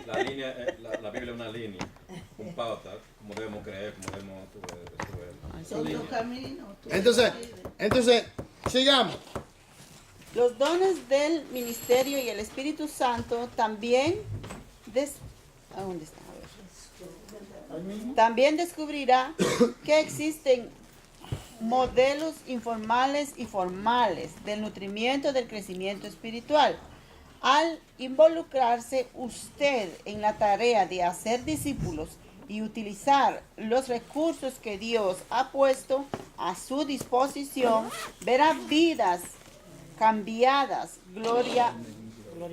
La línea, la Biblia es una línea, un pauta, como debemos creer, como debemos Son los caminos. Entonces, sigamos. Los dones del ministerio y el Espíritu Santo también ¿a dónde está? A ver. También descubrirá que existen modelos informales y formales del nutrimiento del crecimiento espiritual. Al involucrarse usted en la tarea de hacer discípulos y utilizar los recursos que Dios ha puesto a su disposición, verá vidas cambiadas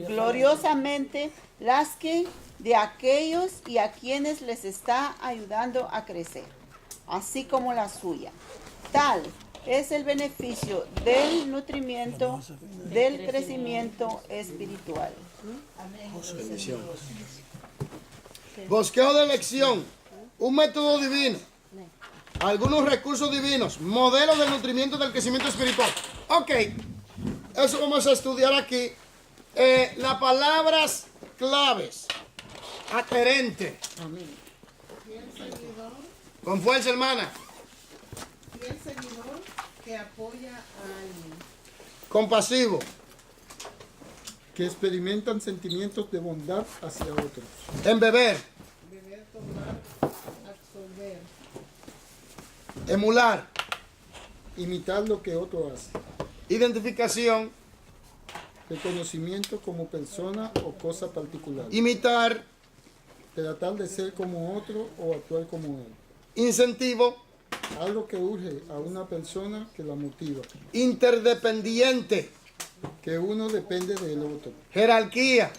gloriosamente, las que de aquellos y a quienes les está ayudando a crecer, así como la suya. Tal es el beneficio del nutrimiento, del crecimiento espiritual. Bosqueo de elección, un método divino, algunos recursos divinos, modelos de nutrimiento del crecimiento espiritual. Ok, eso vamos a estudiar aquí. Las palabras claves, adherente. Con fuerza, hermana. Y el seguidor que apoya a alguien. Compasivo. Que experimentan sentimientos de bondad hacia otros. Embeber. Beber, tomar, absorber. Emular. Imitar lo que otro hace. Identificación. Reconocimiento como persona o cosa particular. Imitar. Tratar de ser como otro o actuar como él. Incentivo. Algo que urge a una persona que la motiva. Interdependiente. Que uno depende del otro. Jerarquía.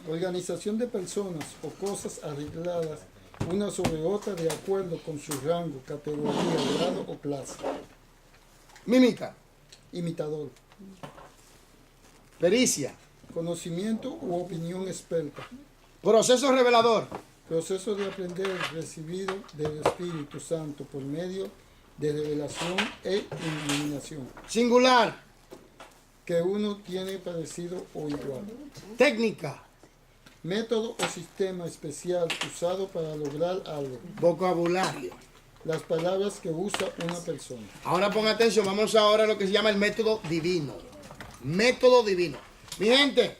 Organización de personas o cosas arregladas una sobre otra de acuerdo con su rango, categoría, grado o clase. Mímica. Imitador. Pericia. Conocimiento u opinión experta. Proceso revelador. Proceso de aprender recibido del Espíritu Santo por medio de revelación e iluminación. Singular. Que uno tiene parecido o igual. Técnica. Método o sistema especial usado para lograr algo. Vocabulario. Las palabras que usa una persona. Ahora ponga atención, vamos ahora a lo que se llama el método divino. Método divino. Mi gente,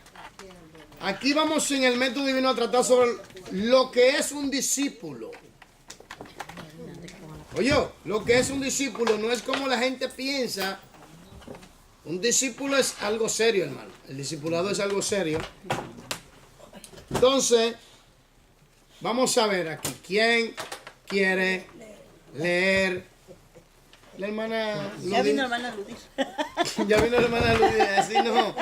aquí vamos en el método divino a tratar sobre lo que es un discípulo. Oye, lo que es un discípulo no es como la gente piensa. Un discípulo es algo serio, hermano. El discipulado es algo serio. Entonces, vamos a ver aquí. ¿Quién quiere leer? La hermana Ludis. Ya vino la hermana Ludis. Ya vino la hermana Ludis. Así no.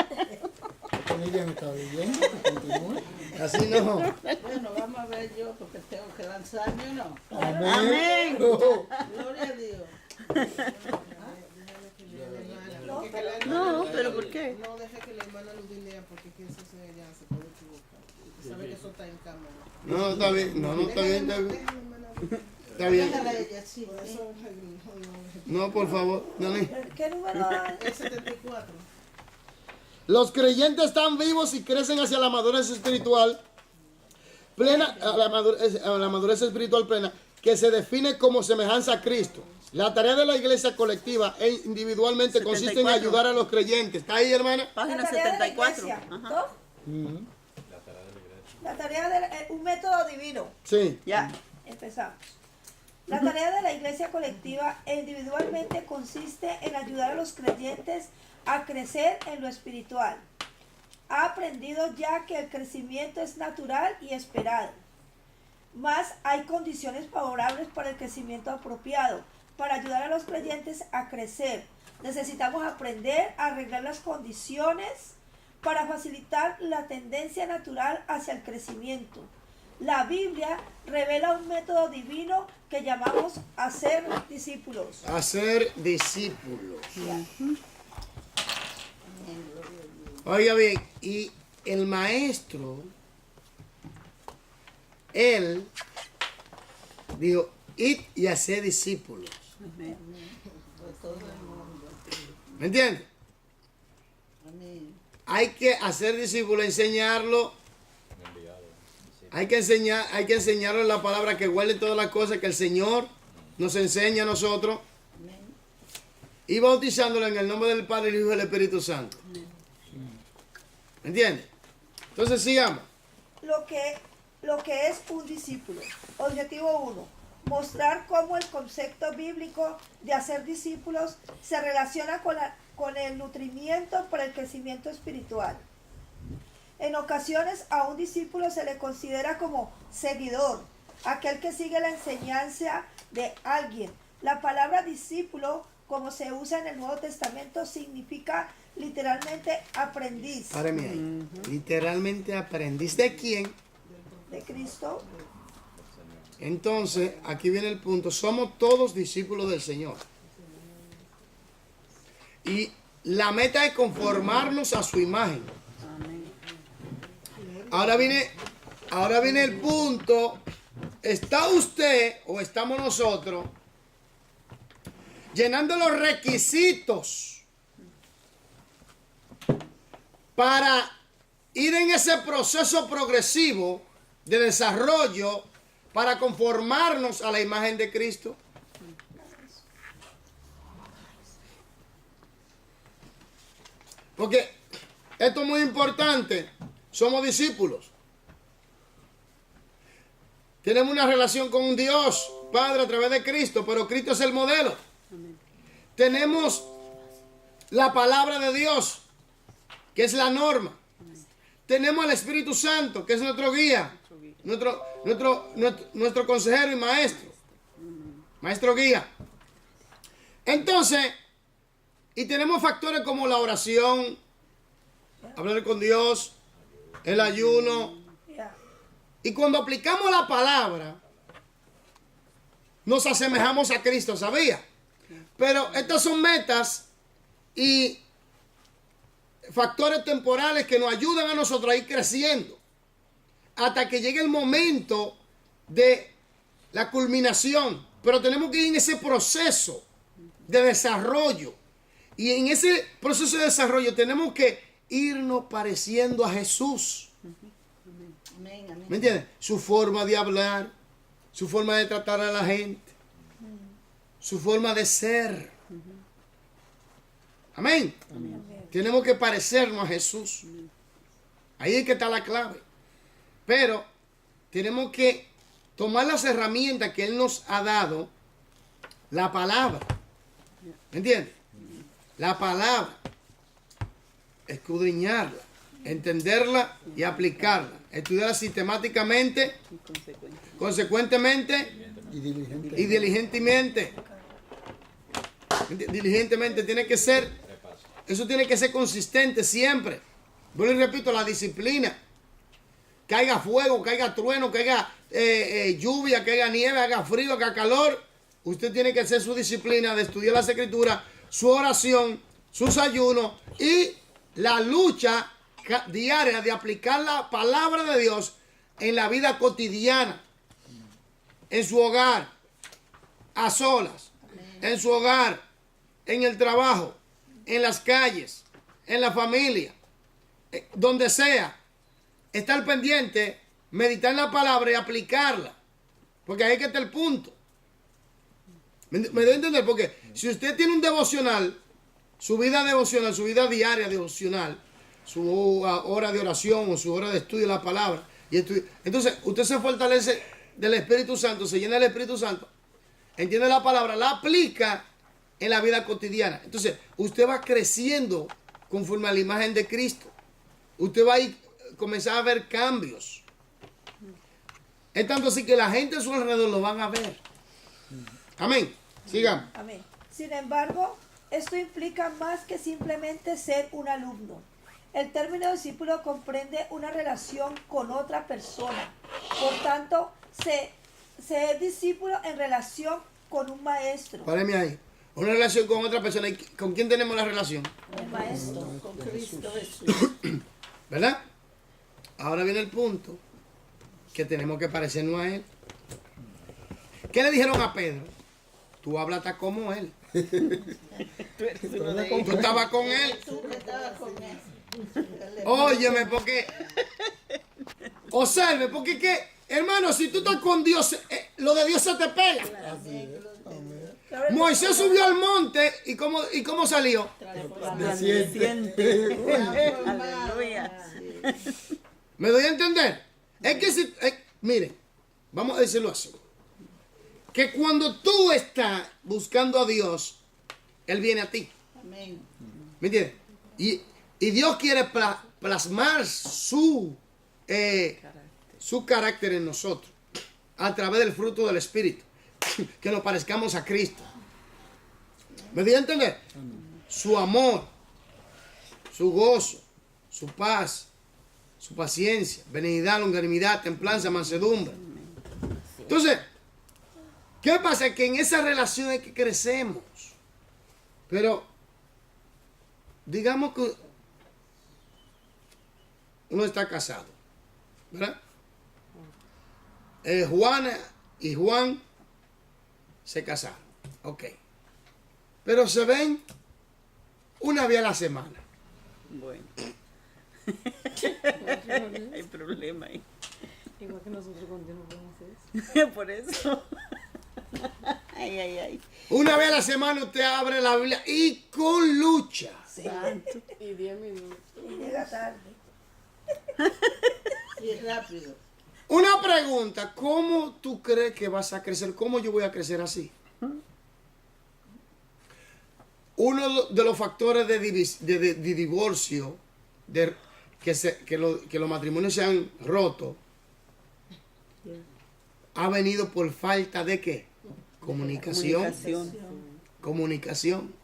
Ella no está leyendo, continúa. Así no. Bueno, vamos a ver yo porque tengo que lanzarme, ¿no? Amén. Gloria a Dios. No, pero ¿por qué? No deje que la hermana Ludis lea porque quizás ella se puede equivocar. Usted sabe que eso está en cámara. No, está bien. No, está bien, está bien. Está bien. Déjala a ella, sí. Por eso, No, por favor. Dale. ¿Qué número es? el 74. Los creyentes están vivos y crecen hacia la madurez espiritual plena, a la madurez espiritual plena, que se define como semejanza a Cristo. La tarea de la iglesia colectiva e individualmente consiste en 74. ayudar a los creyentes. ¿Está ahí, hermana? Página La tarea de la 74. iglesia, Ajá. ¿no? La tarea de un método divino. Sí. Ya. Empezamos. La tarea de la iglesia colectiva e individualmente consiste en ayudar a los creyentes a crecer en lo espiritual. Ha aprendido ya que el crecimiento es natural y esperado. Mas hay condiciones favorables para el crecimiento apropiado. Para ayudar a los creyentes a crecer, necesitamos aprender a arreglar las condiciones para facilitar la tendencia natural hacia el crecimiento. La Biblia revela un método divino que llamamos hacer discípulos. Hacer discípulos. Oiga bien, y el maestro, él dijo, id y hacer discípulos. ¿Me entiendes? Hay que hacer discípulos, enseñarlo Hay que enseñarle la palabra, que guarde todas las cosas que el Señor nos enseña a nosotros. Y bautizándolo en el nombre del Padre, el Hijo y el Espíritu Santo. ¿Me entiendes? Entonces sigamos. Lo que es un discípulo. Objetivo 1. Mostrar cómo el concepto bíblico de hacer discípulos se relaciona con el nutrimiento para el crecimiento espiritual. En ocasiones a un discípulo se le considera como seguidor, aquel que sigue la enseñanza de alguien. La palabra discípulo, como se usa en el Nuevo Testamento, significa literalmente aprendiz. Páreme ahí. Literalmente aprendiz. ¿De quién? De Cristo. Entonces, aquí viene el punto. Somos todos discípulos del Señor. Y la meta es conformarnos a su imagen. Ahora viene el punto. ¿Está usted o estamos nosotros llenando los requisitos para ir en ese proceso progresivo de desarrollo para conformarnos a la imagen de Cristo? Porque esto es muy importante. Somos discípulos. Tenemos una relación con Dios Padre a través de Cristo, pero Cristo es el modelo. Tenemos la palabra de Dios, que es la norma. Tenemos al Espíritu Santo, que es nuestro guía, nuestro consejero y maestro guía. Entonces, y tenemos factores como la oración, hablar con Dios, el ayuno. Y cuando aplicamos la palabra, nos asemejamos a Cristo, ¿sabía? Pero estas son metas y factores temporales que nos ayudan a nosotros a ir creciendo hasta que llegue el momento de la culminación. Pero tenemos que ir en ese proceso de desarrollo. Y en ese proceso de desarrollo tenemos que irnos pareciendo a Jesús. ¿Me entiendes? Su forma de hablar, su forma de tratar a la gente, su forma de ser. Amén. Tenemos que parecernos a Jesús. Ahí es que está la clave. Pero tenemos que tomar las herramientas que Él nos ha dado, la palabra. ¿Me entiendes? La palabra. Escudriñarla, entenderla y aplicarla. Estudiarla sistemáticamente, consecuentemente y diligentemente. Diligentemente tiene que ser, eso tiene que ser consistente siempre. Yo les repito, la disciplina. Caiga fuego, caiga trueno, caiga lluvia, caiga nieve, haga frío, haga calor. Usted tiene que hacer su disciplina de estudiar las Escrituras, su oración, sus ayunos y la lucha diaria de aplicar la palabra de Dios en la vida cotidiana, en su hogar, a solas, en su hogar, en el trabajo, en las calles, en la familia, donde sea. Estar pendiente, meditar en la palabra y aplicarla, porque ahí es que está el punto. ¿Me doy a entender? Porque si usted tiene un devocional, su vida devocional, su vida diaria devocional, su hora de oración o su hora de estudio de la palabra, entonces usted se fortalece del Espíritu Santo, se llena del Espíritu Santo, entiende la palabra, la aplica en la vida cotidiana. Entonces usted va creciendo conforme a la imagen de Cristo. Usted va a comenzar a ver cambios. Es tanto así que la gente a su alrededor lo van a ver. Amén. Sigamos. Amén. Sin embargo, esto implica más que simplemente ser un alumno. El término discípulo comprende una relación con otra persona. Por tanto, se es discípulo en relación con un maestro. Páreme ahí. Una relación con otra persona. ¿Y con quién tenemos la relación? El maestro. Con Cristo Jesús. ¿Verdad? Ahora viene el punto que tenemos que parecernos a Él. ¿Qué le dijeron a Pedro? Tú hablas como Él. Tú estabas con Él. Óyeme, porque Observe, porque que, hermano, si tú estás con Dios, lo de Dios se te pega. Así es. Amén. Moisés subió al monte y cómo salió. Resplandeciente. Aleluya. ¿Me doy a entender? Es que si, mire, vamos a decirlo así. Que cuando tú estás buscando a Dios, Él viene a ti. Amén. ¿Me entiendes? Y Dios quiere plasmar su carácter en nosotros a través del fruto del Espíritu. Que nos parezcamos a Cristo. ¿Me doy a entender? Su amor, su gozo, su paz, su paciencia, benignidad, longanimidad, templanza, mansedumbre. Entonces, ¿qué pasa? Que en esa relación es que crecemos. Pero, digamos que uno está casado, ¿verdad? Juana y Juan se casaron, ok. Pero se ven una vez a la semana. Bueno. Hay problema ahí. Igual que nosotros con Dios no podemos hacer eso. Por eso. Ay, ay, ay. Una vez a la semana usted abre la Biblia y con lucha. Santo. Y 10 minutos. Y llega tarde. Y rápido. Una pregunta, ¿cómo tú crees que vas a crecer? ¿Cómo yo voy a crecer así? Uno de los factores de divorcio, que los matrimonios se han roto, ha venido por falta de ¿qué? Comunicación. Comunicación.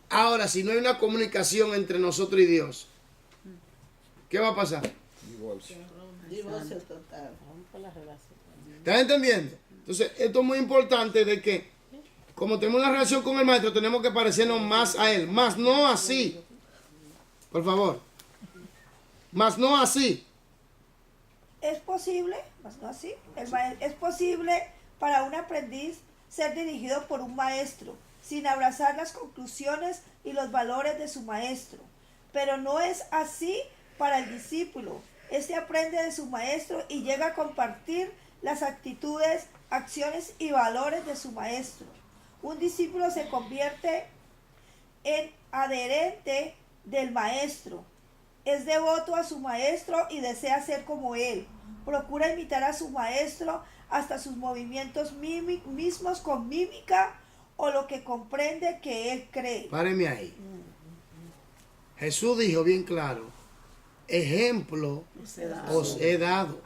Ahora, si no hay una comunicación entre nosotros y Dios, ¿qué va a pasar? Divorcio. Divorcio total. Rompe la relación. ¿Estás entendiendo? Entonces, esto es muy importante de que, como tenemos una relación con el maestro, tenemos que parecernos más a él. Más no así. Por favor. Más no así. Es posible, más no así, es posible para un aprendiz ser dirigido por un maestro, sin abrazar las conclusiones y los valores de su maestro. Pero no es así para el discípulo. Este aprende de su maestro y llega a compartir las actitudes, acciones y valores de su maestro. Un discípulo se convierte en adherente del maestro. Es devoto a su maestro y desea ser como él. Procura imitar a su maestro hasta sus movimientos mismos con mímica o lo que comprende que él cree. Páreme ahí. Jesús dijo bien claro, ejemplo os he dado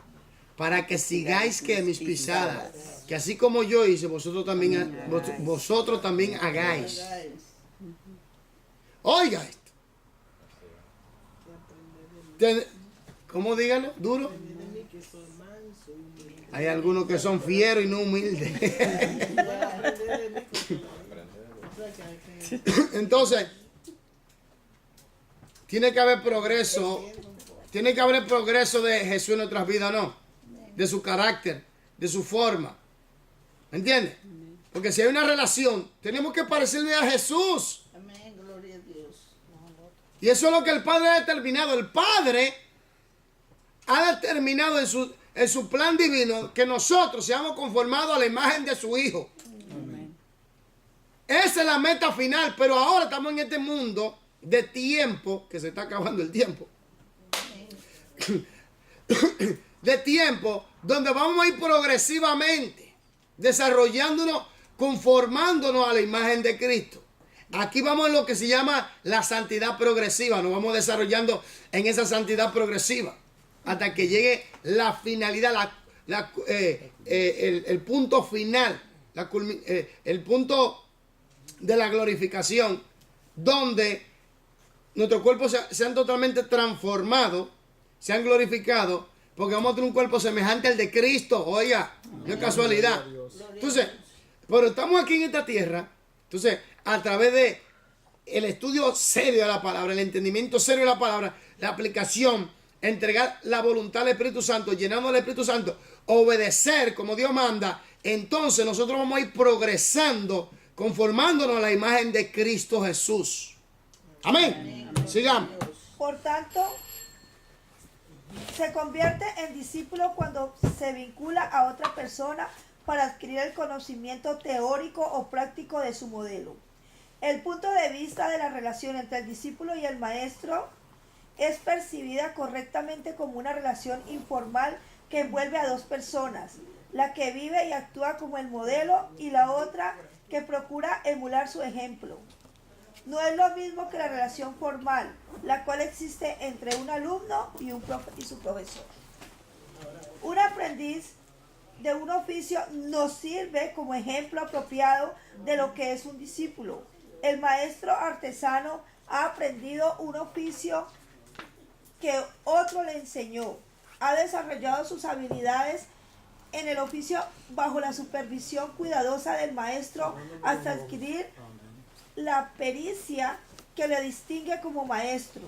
para que sigáis que mis pisadas, que así como yo hice, vosotros también hagáis. Oiga esto. ¿Cómo díganlo? ¿Duro? Hay algunos que son fieros y no humildes. Entonces, tiene que haber progreso. Tiene que haber progreso de Jesús en nuestras vidas, ¿no? De su carácter, de su forma. ¿Me entiendes? Porque si hay una relación, tenemos que parecerle a Jesús. Amén, gloria a Dios. Y eso es lo que el Padre ha determinado. El Padre ha determinado en su plan divino que nosotros seamos conformados a la imagen de su Hijo. Amén. Esa es la meta final, pero ahora estamos en este mundo de tiempo, que se está acabando el tiempo. De tiempo donde vamos a ir progresivamente desarrollándonos, conformándonos a la imagen de Cristo. Aquí vamos en lo que se llama la santidad progresiva. Nos vamos desarrollando en esa santidad progresiva hasta que llegue la finalidad, el punto final, el punto de la glorificación, donde nuestros cuerpos sean totalmente transformados, sean glorificados, porque vamos a tener un cuerpo semejante al de Cristo. Oiga, no es casualidad. Entonces, pero estamos aquí en esta tierra, entonces, a través de el estudio serio de la palabra, el entendimiento serio de la palabra, la aplicación, entregar la voluntad al Espíritu Santo, llenando al Espíritu Santo, obedecer como Dios manda, entonces nosotros vamos a ir progresando, conformándonos a la imagen de Cristo Jesús. Amén. Sigamos. Por tanto, Se convierte en discípulo cuando se vincula a otra persona para adquirir el conocimiento teórico o práctico de su modelo. El punto de vista de la relación entre el discípulo y el maestro es percibida correctamente como una relación informal que envuelve a dos personas, la que vive y actúa como el modelo y la otra que procura emular su ejemplo. No es lo mismo que la relación formal, la cual existe entre un alumno y su profesor. Un aprendiz de un oficio nos sirve como ejemplo apropiado de lo que es un discípulo. El maestro artesano ha aprendido un oficio que otro le enseñó. Ha desarrollado sus habilidades en el oficio bajo la supervisión cuidadosa del maestro hasta adquirir la pericia que le distingue como maestro.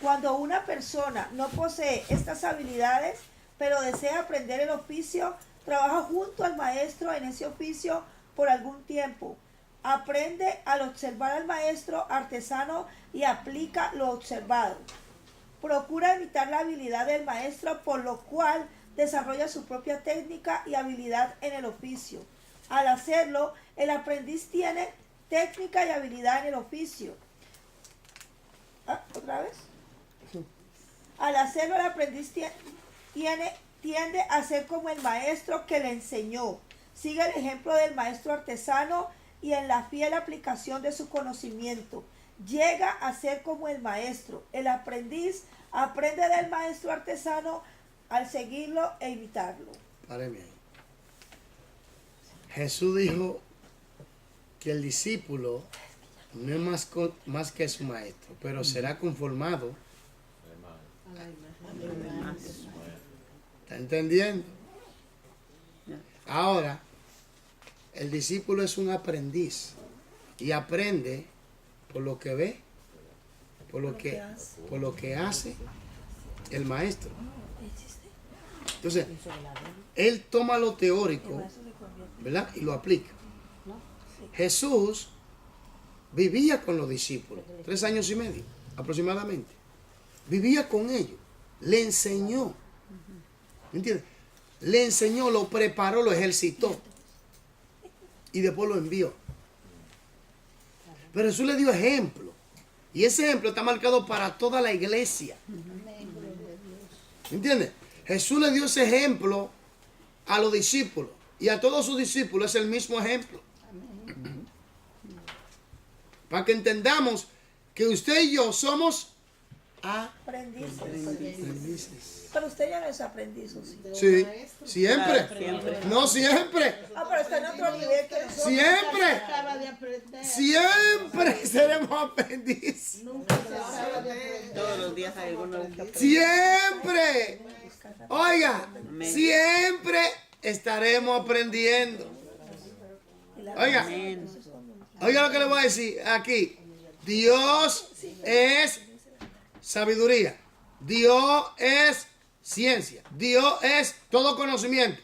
Cuando una persona no posee estas habilidades, pero desea aprender el oficio, trabaja junto al maestro en ese oficio por algún tiempo. Aprende al observar al maestro artesano y aplica lo observado. Procura imitar la habilidad del maestro, por lo cual desarrolla su propia técnica y habilidad en el oficio. Al hacerlo, el aprendiz tiene técnica y habilidad en el oficio. ¿Otra vez? Al hacerlo, el aprendiz tiende a ser como el maestro que le enseñó. Sigue el ejemplo del maestro artesano y en la fiel aplicación de su conocimiento llega a ser como el maestro. El aprendiz aprende del maestro artesano al seguirlo e imitarlo. Páreme ahí. Jesús dijo que el discípulo no es más que su maestro, pero será conformado. ¿Está entendiendo? Ahora, el discípulo es un aprendiz y aprende por lo que ve, por lo que hace el maestro. Entonces, él toma lo teórico, ¿verdad? Y lo aplica. Jesús vivía con los discípulos, 3 años y medio aproximadamente. Vivía con ellos, le enseñó. ¿Entiendes? Le enseñó, lo preparó, lo ejercitó. Y después lo envió. Pero Jesús le dio ejemplo. Y ese ejemplo está marcado para toda la iglesia. ¿Entiendes? Jesús le dio ese ejemplo a los discípulos. Y a todos sus discípulos es el mismo ejemplo. Para que entendamos que usted y yo somos aprendices. Pero usted ya no es aprendiz, ¿o sí? Sí, siempre. No siempre. Pero está en otro nivel que nosotros. Siempre. Acaba de aprender. Siempre seremos aprendices. Nunca se acaba de aprender. Todos los días hay alguno que aprende. Siempre. Oiga, siempre estaremos aprendiendo. Oiga, oiga lo que le voy a decir aquí. Dios es sabiduría. Dios es ciencia. Dios es todo conocimiento.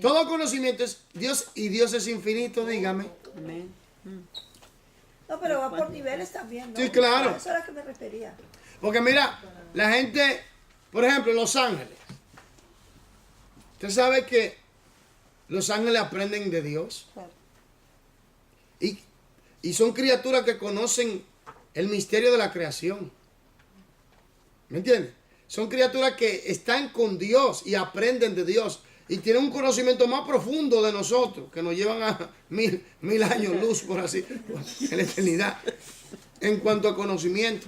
Todo conocimiento es Dios y Dios es infinito, dígame. No, pero va por niveles también, ¿no? Sí, claro. A eso era que me refería. Porque mira, la gente, por ejemplo, Los Ángeles. Usted sabe que los ángeles aprenden de Dios. Y son criaturas que conocen el misterio de la creación. ¿Me entiendes? Son criaturas que están con Dios y aprenden de Dios. Y tienen un conocimiento más profundo de nosotros, que nos llevan a mil años luz, por así, en la eternidad. En cuanto a conocimiento.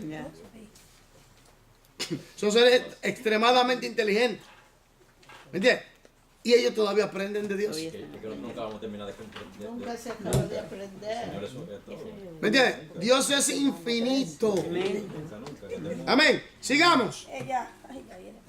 Son seres extremadamente inteligentes. ¿Me entiendes? Y ellos todavía aprenden de Dios. Yo creo que nunca vamos a terminar de Nunca se acaba de aprender. Señor, eso es todo. ¿Me entiendes? Dios es infinito. Nunca. Amén. Sigamos. Ella, ay, ya viene.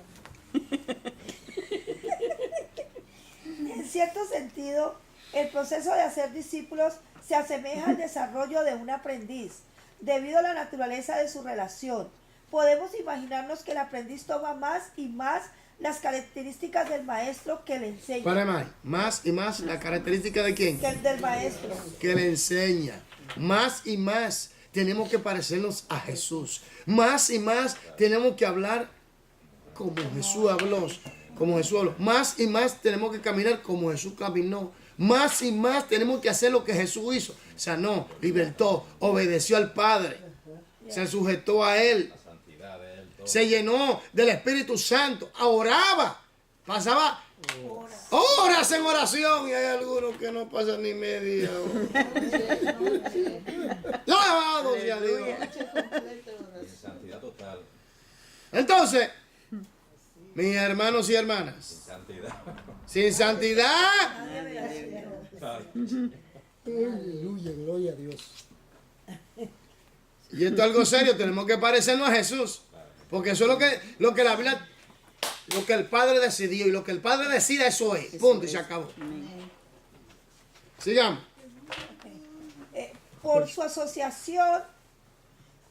En cierto sentido, el proceso de hacer discípulos se asemeja al desarrollo de un aprendiz, debido a la naturaleza de su relación. Podemos imaginarnos que el aprendiz toma más y más las características del maestro que le enseña. Para más y más la característica de quién? Que el del maestro. Que le enseña. Más y más tenemos que parecernos a Jesús. Más y más tenemos que hablar como Jesús habló, como Jesús habló. Más y más tenemos que caminar como Jesús caminó. Más y más tenemos que hacer lo que Jesús hizo. Sanó, libertó, obedeció al Padre, se sujetó a Él, La santidad de él, todo. se llenó del Espíritu Santo, oraba, pasaba horas en oración y hay algunos que no pasan ni media hora. Alabado sea Dios. En santidad total. Entonces, mis hermanos y hermanas, Santidad. sin santidad, Aleluya, gloria a Dios. y esto es algo serio, tenemos que parecernos a Jesús. Porque eso es lo que la Biblia, lo que el Padre decidió, y lo que el Padre decida, eso es. Punto, y se acabó. Sigamos. Por su asociación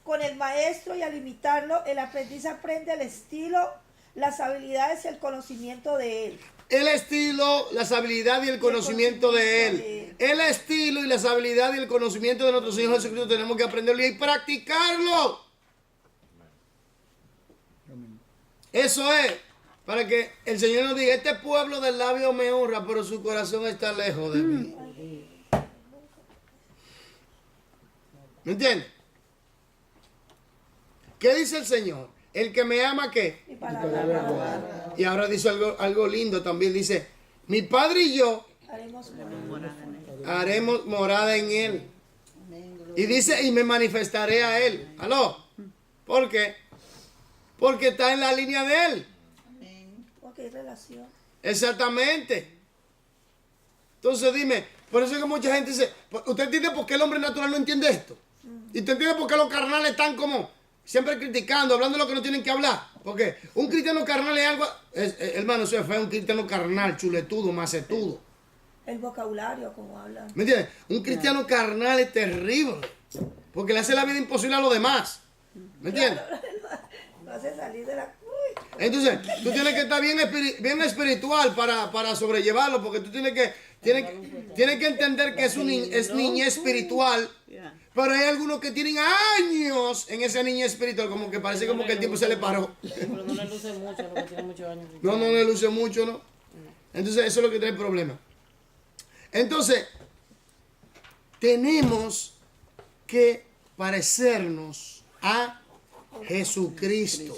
con el maestro y al imitarlo, el aprendiz aprende el estilo, las habilidades y el conocimiento de él. El estilo, las habilidades y el conocimiento de Él. El estilo y las habilidades y el conocimiento de nuestro Señor Jesucristo tenemos que aprenderlo y practicarlo. Eso es, para que el Señor nos diga, este pueblo del labio me honra, pero su corazón está lejos de mí. ¿Me entiendes? ¿Qué dice el Señor? El que me ama, ¿qué? Y palabra Y ahora dice algo lindo también. Dice, mi Padre y yo haremos haremos morada en Él. Y dice, y me manifestaré a Él. ¿Aló? ¿Por qué? Porque está en la línea de Él. porque hay relación. Exactamente. Entonces dime, por eso es que mucha gente dice, ¿usted entiende por qué el hombre natural no entiende esto? ¿Y usted entiende por qué los carnales están como siempre criticando, hablando de lo que no tienen que hablar? Porque un cristiano carnal es algo, hermano, eso es feo, un cristiano carnal, chuletudo, macetudo. El vocabulario, como hablan. ¿Me entiendes? Un cristiano carnal es terrible, porque le hace la vida imposible a los demás. ¿Me entiendes? No hace salir de la... Uy, Entonces, tú tienes que estar bien espiritual para sobrellevarlo, porque tú tienes que entender que es niñez espiritual. Pero hay algunos que tienen años en esa niñez espiritual, como que parece como que el tiempo se le paró. Pero no le luce mucho, porque tiene muchos años. No le luce mucho, ¿no? Entonces, eso es lo que trae el problema. Entonces, tenemos que parecernos a Jesucristo.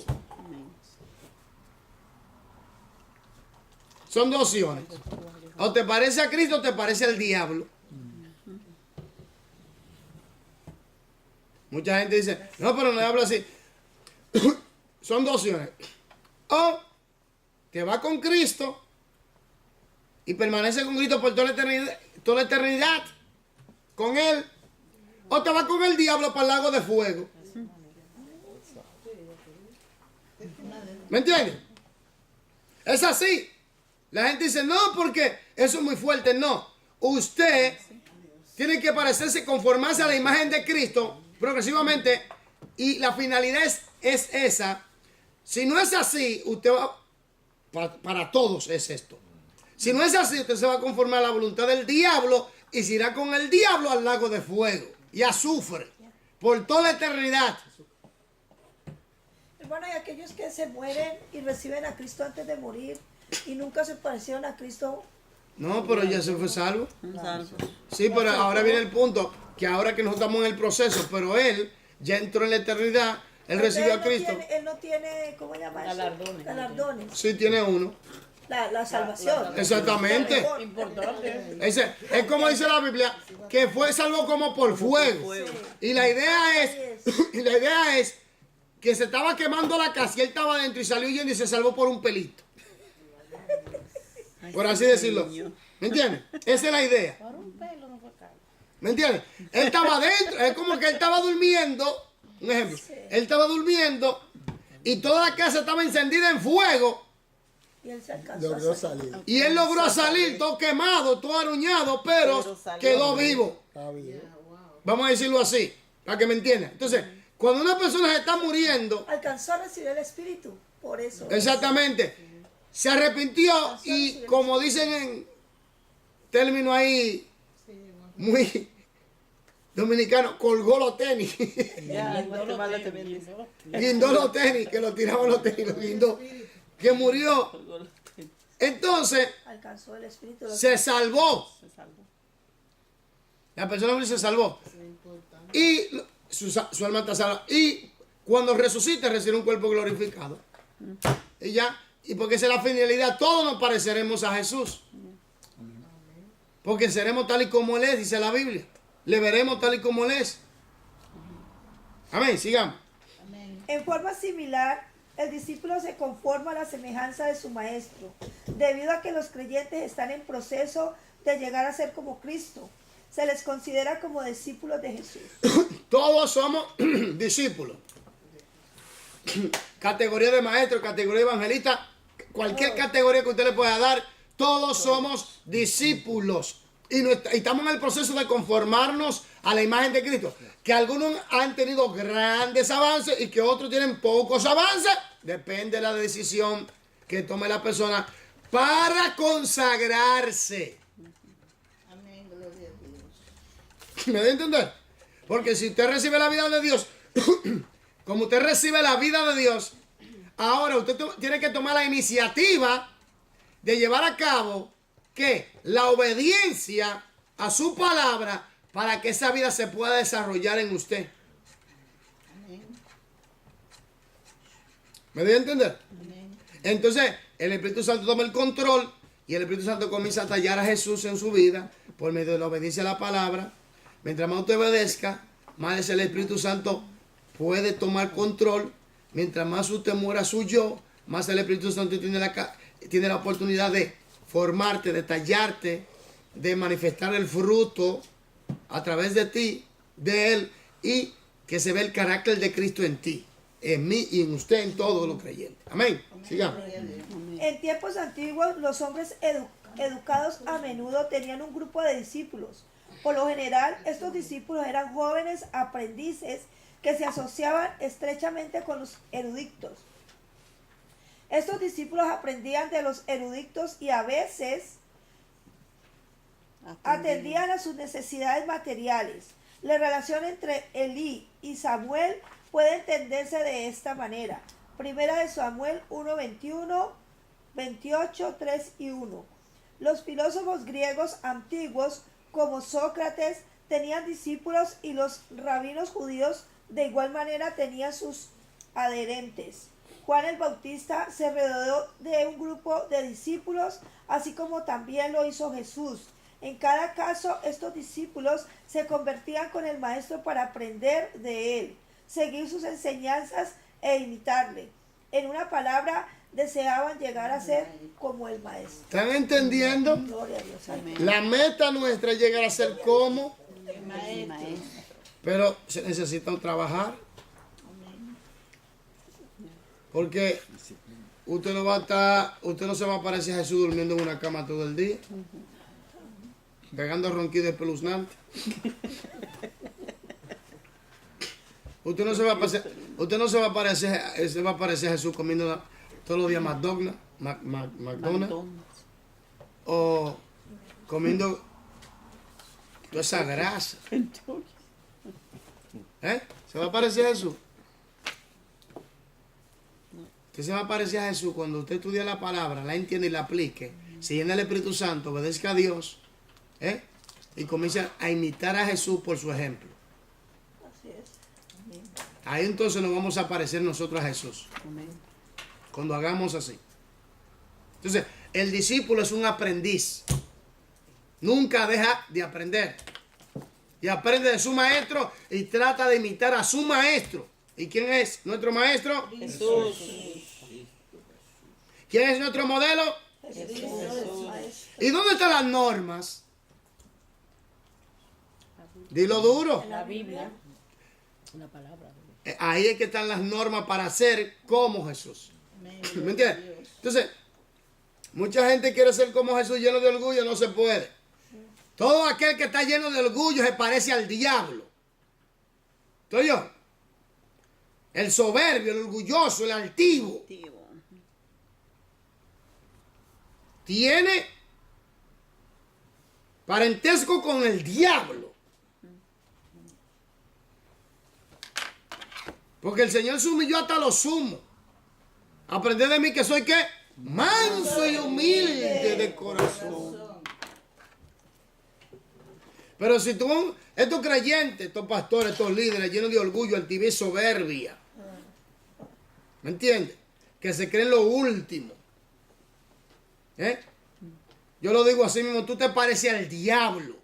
Son dos opciones. O te parece a Cristo o te parece al diablo. Mucha gente dice, no, pero no habla así. Son dos opciones. O te va con Cristo y permanece con Cristo por toda la eternidad con Él. O te va con el diablo para el lago de fuego. ¿Me entiendes? Es así. La gente dice, no, porque eso es muy fuerte. No. Usted tiene que parecerse, conformarse a la imagen de Cristo progresivamente. Y la finalidad es esa. Si no es así, usted va... Para todos es esto. Si no es así, usted se va a conformar a la voluntad del diablo y se irá con el diablo al lago de fuego y azufre por toda la eternidad. Hermano, y aquellos que se mueren y reciben a Cristo antes de morir y nunca se parecieron a Cristo. No, pero ya se fue salvo. Sí, pero ahora viene el punto, que ahora que nosotros estamos en el proceso, pero él ya entró en la eternidad, él recibió a Cristo. Él no tiene, ¿cómo se llama eso? Galardones. Galardones. Sí, tiene uno. La salvación. Exactamente. Importante. Es como dice la Biblia, que fue salvo como por fuego. Y la idea es que se estaba quemando la casa y él estaba adentro y salió huyendo y se salvó por un pelito. Por así decirlo. ¿Me entiendes? Esa es la idea. ¿Me entiendes? Él estaba adentro, es como que él estaba durmiendo. Un ejemplo. Él estaba durmiendo y toda la casa estaba encendida en fuego. Y él se alcanzó Logró a salir. salir. Y él logró salir todo quemado, todo aruñado, pero quedó vivo. Está bien. Vamos a decirlo así, para que me entiendan. Entonces, cuando una persona se está muriendo, Alcanzó a recibir el Espíritu. Por eso. exactamente, se arrepintió y como dicen en términos ahí muy dominicanos, colgó los tenis. Ya, Guatemala también dice. Guindó los tenis, que lo tiraban los tenis, los guindó. que murió. Entonces, Alcanzó el Espíritu de los se salvó. Se salvó. La persona murió y se salvó. Y su alma está salva. Y cuando resucita, recibe un cuerpo glorificado. Y ya. Y porque esa es la finalidad, todos nos pareceremos a Jesús. Porque seremos tal y como Él es, dice la Biblia. Le veremos tal y como Él es. Amén, sigamos. En forma similar, el discípulo se conforma a la semejanza de su maestro, debido a que los creyentes están en proceso de llegar a ser como Cristo. Se les considera como discípulos de Jesús. Todos somos discípulos. Categoría de maestro, categoría de evangelista, cualquier categoría que usted le pueda dar, todos somos discípulos. Y estamos en el proceso de conformarnos a la imagen de Cristo. Que algunos han tenido grandes avances y que otros tienen pocos avances. Depende de la decisión que tome la persona para consagrarse. Amén, gloria a Dios. ¿Me da a entender? Porque si usted recibe la vida de Dios, como usted recibe la vida de Dios, ahora usted tiene que tomar la iniciativa de llevar a cabo que la obediencia a su palabra para que esa vida se pueda desarrollar en usted. ¿Me doy a entender? Entonces, el Espíritu Santo toma el control y el Espíritu Santo comienza a tallar a Jesús en su vida por medio de la obediencia a la palabra. Mientras más usted obedezca, más el Espíritu Santo puede tomar control. Mientras más usted muera su yo, más el Espíritu Santo tiene la oportunidad de formarte, de tallarte, de manifestar el fruto a través de ti, de Él, y que se ve el carácter de Cristo en ti, en mí y en usted, en todos los creyentes. Amén. Sigamos. En tiempos antiguos, los hombres educados a menudo tenían un grupo de discípulos. Por lo general, estos discípulos eran jóvenes aprendices que se asociaban estrechamente con los eruditos. Estos discípulos aprendían de los eruditos y a veces atendían a sus necesidades materiales. La relación entre Elí y Samuel puede entenderse de esta manera. Primera de Samuel 1:21, 28, 3 y 1. Los filósofos griegos antiguos como Sócrates tenían discípulos y los rabinos judíos de igual manera tenían sus adherentes. Juan el Bautista se rodeó de un grupo de discípulos, así como también lo hizo Jesús. En cada caso, estos discípulos se convertían con el Maestro para aprender de él, seguir sus enseñanzas e imitarle. En una palabra, deseaban llegar a ser como el Maestro. ¿Están entendiendo? Gloria a Dios. Amén. La meta nuestra es llegar a ser como, El maestro. pero se necesita trabajar. Porque usted no se va a parecer a Jesús durmiendo en una cama todo el día, pegando ronquidos espeluznantes. Usted no se va a parecer a Jesús comiendo todos los días McDonald's o comiendo toda esa grasa. ¿Se va a parecer a Jesús? Usted se va a parecer a Jesús cuando usted estudia la palabra, la entiende y la aplique, se llena el Espíritu Santo, obedezca a Dios, y comienza a imitar a Jesús por su ejemplo. Así es. Ahí entonces nos vamos a parecer nosotros a Jesús. Amén. Cuando hagamos así. Entonces, el discípulo es un aprendiz. Nunca deja de aprender. Y aprende de su maestro y trata de imitar a su maestro. ¿Y quién es nuestro maestro? Jesús. ¿Quién es nuestro modelo? ¿Y dónde están las normas? Dilo duro. La Biblia. Una palabra. Ahí es que están las normas para ser como Jesús. ¿Me entiendes? Entonces, mucha gente quiere ser como Jesús lleno de orgullo, no se puede. Todo aquel que está lleno de orgullo se parece al diablo. ¿Estoy yo? El soberbio, el orgulloso, el altivo. Tiene parentesco con el diablo. Porque el Señor se humilló hasta lo sumo. Aprended de mí que soy ¿qué? Manso y humilde de corazón. Pero si tú, estos creyentes, estos pastores, estos líderes llenos de orgullo, altivez y soberbia, ¿me entiendes? Que se creen lo último. Yo lo digo así mismo, tú te pareces al diablo.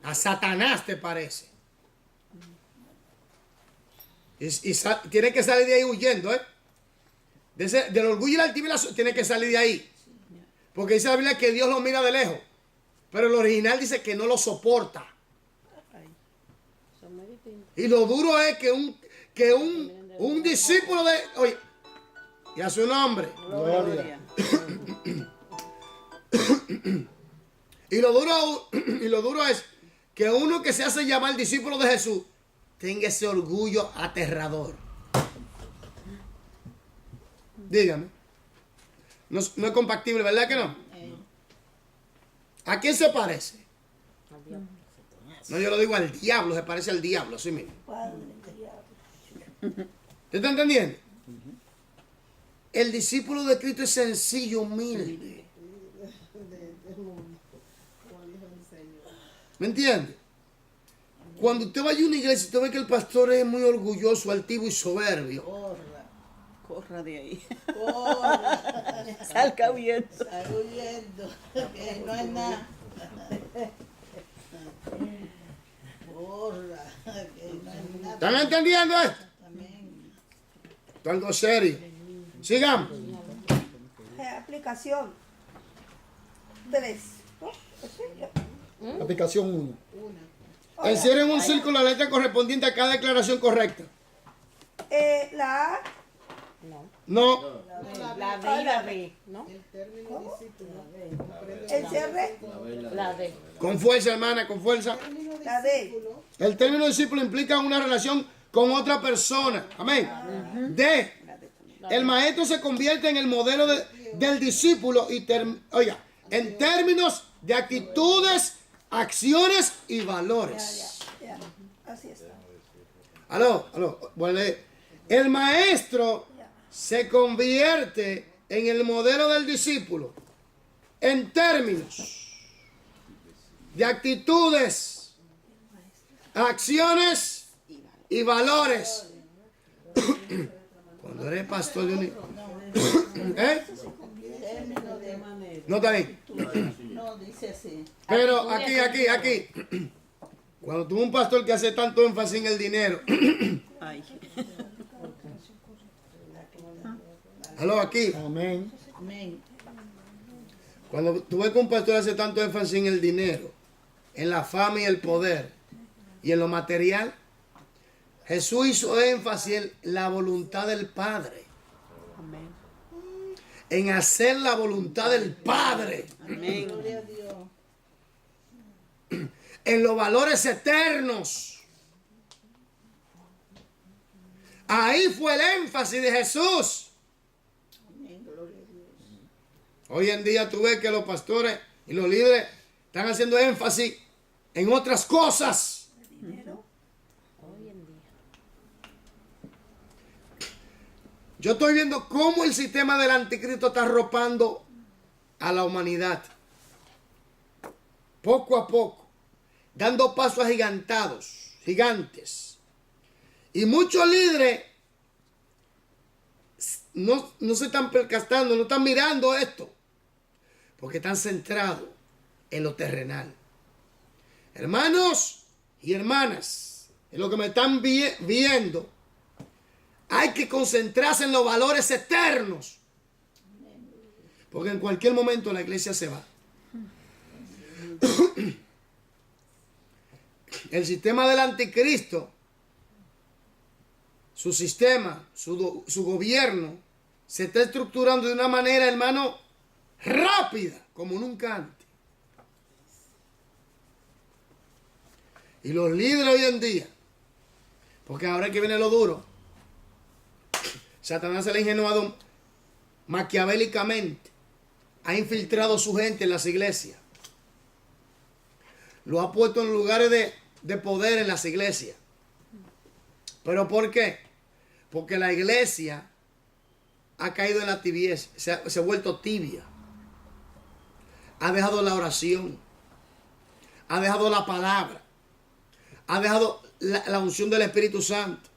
A Satanás te parece. Y tienes que salir de ahí huyendo, del orgullo y la altivez tienes que salir de ahí. Porque dice la Biblia que Dios lo mira de lejos. Pero el original dice que no lo soporta. Y lo duro es que un discípulo de... Oye, y a su nombre. Gloria. Y lo duro es que uno que se hace llamar discípulo de Jesús tenga ese orgullo aterrador. Dígame. No es compatible, ¿verdad que no? ¿A quién se parece? No, yo lo digo al diablo, se parece al diablo, así mismo. ¿Usted está entendiendo? El discípulo de Cristo es sencillo, humilde. ¿Me entiende? Cuando usted vaya a una iglesia, usted ve que el pastor es muy orgulloso, altivo y soberbio. Corra de ahí. Corra. Salga huyendo. Está huyendo. Que no es nada. Corra. Que no es nada. ¿Están entendiendo esto? Amén. Esto es algo serio. Sigamos. Aplicación 3. Aplicación 1. Encierren un círculo la letra correspondiente a cada declaración correcta. La A. No. La D y la B, ¿no? El término discípulo El cierre. La D. Con fuerza, hermana, con fuerza. La D. El término discípulo implica una relación con otra persona. Amén. D. El maestro se convierte en el modelo del discípulo y en términos de actitudes, acciones y valores. Ya. Así está. Aló. Bueno, el maestro se convierte en el modelo del discípulo en términos de actitudes, acciones y valores. Cuando eres pastor de un... Término de manera. No está bien. No, dice así. Pero aquí. Cuando tuvo un pastor que hace tanto énfasis en el dinero. Ay. Aló, aquí. Amén. Amén. Cuando tú ves que un pastor hace tanto énfasis en el dinero, en la fama y el poder, y en lo material, Jesús hizo énfasis en la voluntad del Padre. Amén. En hacer la voluntad del Padre. Amén. Gloria a Dios. En los valores eternos. Ahí fue el énfasis de Jesús. Amén. Gloria a Dios. Hoy en día tú ves que los pastores y los líderes están haciendo énfasis en otras cosas. Yo estoy viendo cómo el sistema del anticristo está arropando a la humanidad. Poco a poco. Dando pasos agigantados, gigantes. Y muchos líderes no se están percatando, no están mirando esto. Porque están centrados en lo terrenal. Hermanos y hermanas, en lo que me están viendo, hay que concentrarse en los valores eternos. Porque en cualquier momento la iglesia se va. El sistema del anticristo, su sistema, su gobierno, se está estructurando de una manera, hermano, rápida, como nunca antes. Y los líderes hoy en día, porque ahora es que viene lo duro, Satanás se le ha ingenuado maquiavélicamente, ha infiltrado a su gente en las iglesias, lo ha puesto en lugares de poder en las iglesias. ¿Pero por qué? Porque la iglesia ha caído en la tibieza, se ha vuelto tibia. Ha dejado la oración, ha dejado la palabra, ha dejado la unción del Espíritu Santo.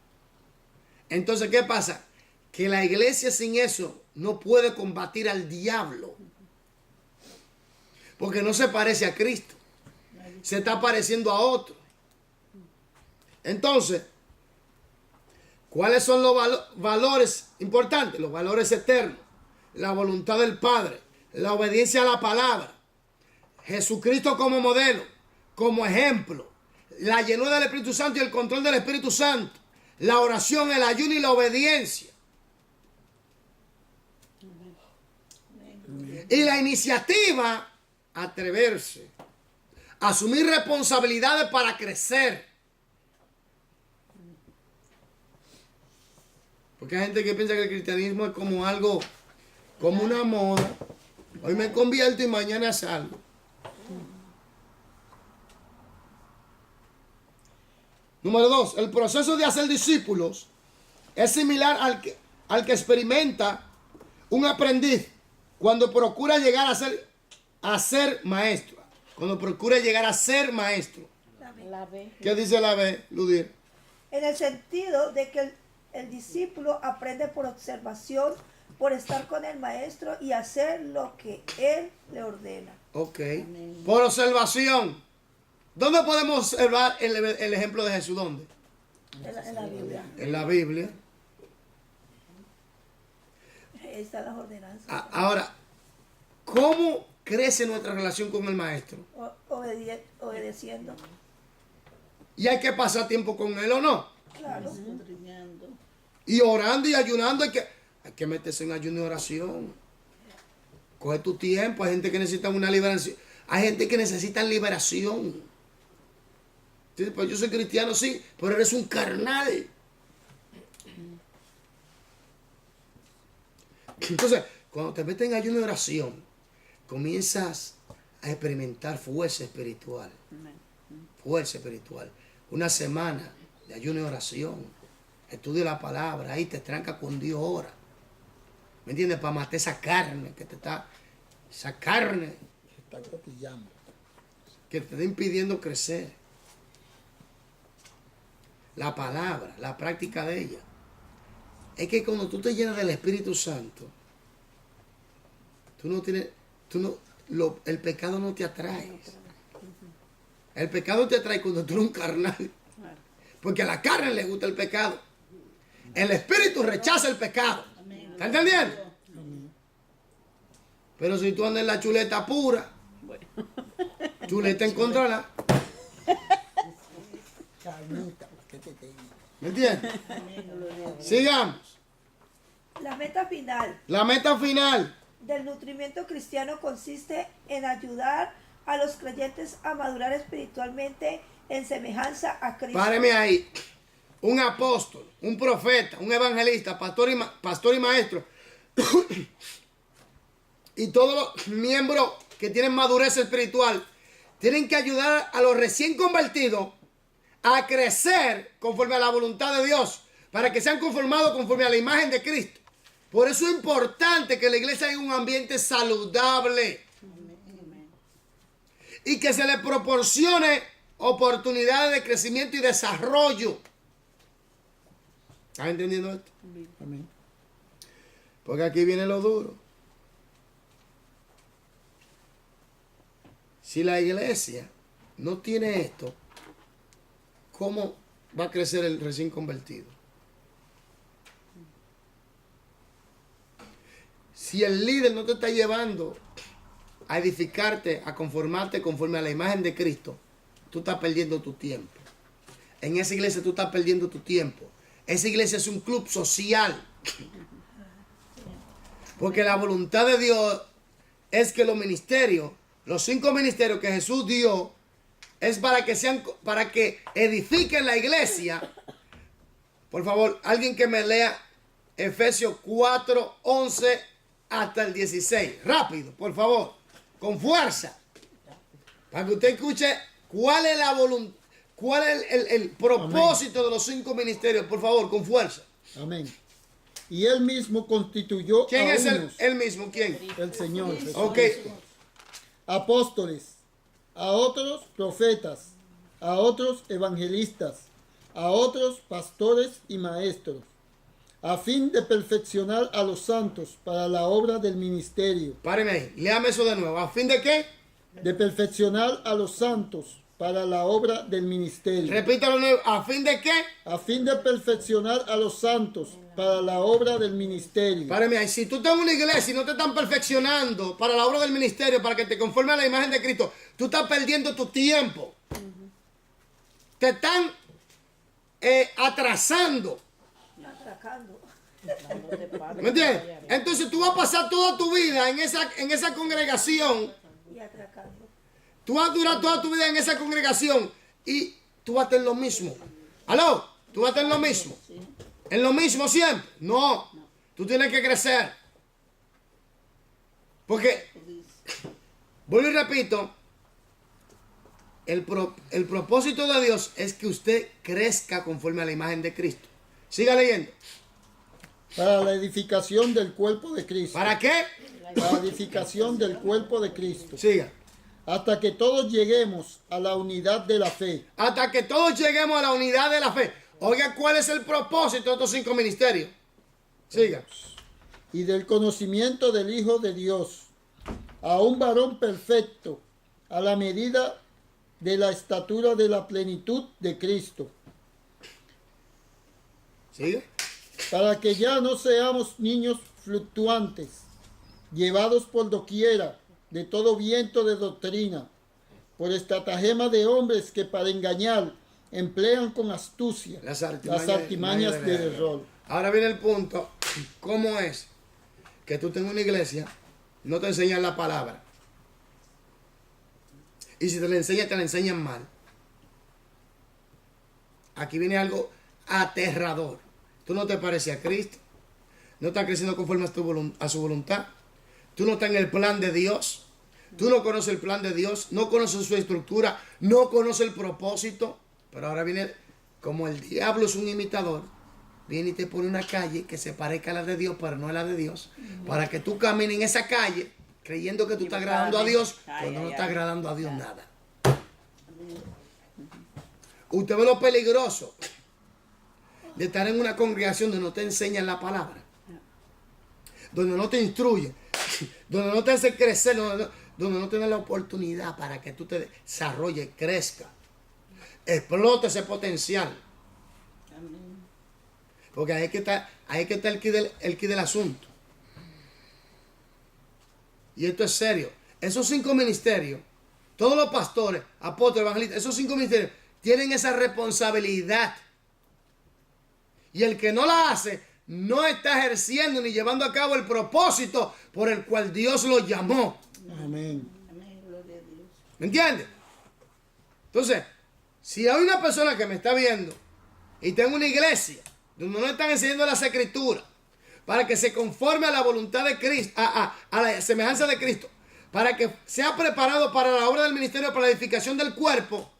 Entonces, ¿qué pasa? Que la iglesia sin eso no puede combatir al diablo. Porque no se parece a Cristo. Se está pareciendo a otro. Entonces, ¿cuáles son los valores importantes? Los valores eternos. La voluntad del Padre. La obediencia a la palabra. Jesucristo como modelo. Como ejemplo. La llenura del Espíritu Santo y el control del Espíritu Santo. La oración, el ayuno y la obediencia. Y la iniciativa, atreverse. Asumir responsabilidades para crecer. Porque hay gente que piensa que el cristianismo es como algo, como una moda. Hoy me convierto y mañana salgo. Número 2, el proceso de hacer discípulos es similar al que experimenta un aprendiz cuando procura llegar a ser maestro. Cuando procura llegar a ser maestro. La B. ¿Qué dice la B, Ludir? En el sentido de que el discípulo aprende por observación, por estar con el maestro y hacer lo que él le ordena. Ok. Por observación. ¿Dónde podemos observar el ejemplo de Jesús? ¿Dónde? En la Biblia. En la Biblia. Ahí están las ordenanzas. Ahora, ¿cómo crece nuestra relación con el maestro? Obedeciendo. Y hay que pasar tiempo con él o no. Claro. Escudriñando. Y orando y ayunando. Hay que meterse en ayuno y oración. Coge tu tiempo. Hay gente que necesita una liberación. Hay gente que necesita liberación. Sí, pues yo soy cristiano, sí, pero eres un carnal. Entonces, cuando te metes en ayuno y oración, comienzas a experimentar fuerza espiritual. Fuerza espiritual. Una semana de ayuno y oración. Estudia la palabra, ahí te tranca con Dios, ora. ¿Me entiendes? Para matar esa carne que te está... Esa carne Se está cotillando. que te está impidiendo crecer. La palabra, la práctica de ella. Es que cuando tú te llenas del Espíritu Santo, el pecado no te atrae. El pecado te atrae cuando tú eres un carnal. Porque a la carne le gusta el pecado. El Espíritu rechaza el pecado. ¿Está entendiendo? Pero si tú andas en la chuleta pura, chuleta encontrarla. Carnita, ¿qué te tengo? ¿Me entiendes? Sigamos. La meta final La meta final. del nutrimiento cristiano consiste en ayudar a los creyentes a madurar espiritualmente en semejanza a Cristo. Páreme ahí. Un apóstol, un profeta, un evangelista, pastor y maestro. Y todos los miembros que tienen madurez espiritual tienen que ayudar a los recién convertidos a crecer conforme a la voluntad de Dios, para que sean conformados conforme a la imagen de Cristo. Por eso es importante que la iglesia haya un ambiente saludable y que se le proporcione oportunidades de crecimiento y desarrollo. ¿Estás entendiendo esto? Amén. Porque aquí viene lo duro. Si la iglesia no tiene esto, ¿cómo va a crecer el recién convertido? Si el líder no te está llevando a edificarte, a conformarte conforme a la imagen de Cristo, tú estás perdiendo tu tiempo. En esa iglesia tú estás perdiendo tu tiempo. Esa iglesia es un club social. Porque la voluntad de Dios es que los ministerios, los 5 ministerios que Jesús dio, es para que edifiquen la iglesia. Por favor, alguien que me lea Efesios 4, 11 hasta el 16. Rápido, por favor, con fuerza. Para que usted escuche cuál es la voluntad, cuál es el propósito de los 5 ministerios. Por favor, con fuerza. Amén. Y él mismo constituyó ¿Quién a es unos, el mismo? ¿Quién? el Señor Jesús, Ok. apóstoles, a otros profetas, a otros evangelistas, a otros pastores y maestros, a fin de perfeccionar a los santos para la obra del ministerio, Páreme ahí. Léame eso de nuevo. ¿A fin de qué? de perfeccionar a los santos para la obra del ministerio, Repítalo de nuevo. ¿A fin de qué? a fin de perfeccionar a los santos para la obra del ministerio, Páreme ahí. Si tú estás en una iglesia y no te están perfeccionando para la obra del ministerio, para que te conforme a la imagen de Cristo, tú estás perdiendo tu tiempo. Te están atrasando. Atracando. ¿Me entiendes? Entonces tú vas a pasar toda tu vida en esa congregación. Y atracando. Tú vas a durar toda tu vida en esa congregación y tú vas a estar en lo mismo. ¿Aló? Tú vas a estar en lo mismo. ¿En lo mismo siempre? No. Tú tienes que crecer. Porque, vuelvo y repito, el propósito de Dios es que usted crezca conforme a la imagen de Cristo. Siga leyendo. para la edificación del cuerpo de Cristo, ¿Para qué? para la edificación del cuerpo de Cristo, Siga. hasta que todos lleguemos a la unidad de la fe, Hasta que todos lleguemos a la unidad de la fe. Oiga, ¿cuál es el propósito de estos 5 ministerios? Siga. y del conocimiento del Hijo de Dios, a un varón perfecto, a la medida de la estatura de la plenitud de Cristo, Siga. para que ya no seamos niños fluctuantes, llevados por doquiera de todo viento de doctrina, por estratagema de hombres que para engañar emplean con astucia Las las artimañas del error. Ahora viene el punto. ¿Cómo es que tú tengas una iglesia, no te enseñan la palabra? Y si te la enseñan mal. Aquí viene algo aterrador. Tú no te pareces a Cristo. No estás creciendo conforme a su voluntad. Tú no estás en el plan de Dios. Tú no conoces el plan de Dios. No conoces su estructura. No conoces el propósito. Pero ahora viene, como el diablo es un imitador, viene y te pone una calle que se parezca a la de Dios, pero no es la de Dios. Para que tú camines en esa calle creyendo que tú estás agradando a Dios, cuando no estás agradando a Dios nada. Usted ve lo peligroso de estar en una congregación donde no te enseñan la palabra, donde no te instruyen, donde no te hacen crecer, donde no te dan la oportunidad para que tú te desarrolles, crezca, explote ese potencial. Porque ahí es que está el quid del asunto. Y esto es serio. Esos 5 ministerios, todos los pastores, apóstoles, evangelistas, esos 5 ministerios tienen esa responsabilidad. Y el que no la hace, no está ejerciendo ni llevando a cabo el propósito por el cual Dios lo llamó. Amén. ¿Me entiendes? Entonces, si hay una persona que me está viendo y tengo una iglesia donde no están enseñando las escrituras para que se conforme a la voluntad de Cristo, a la semejanza de Cristo, para que sea preparado para la obra del ministerio, para la edificación del cuerpo,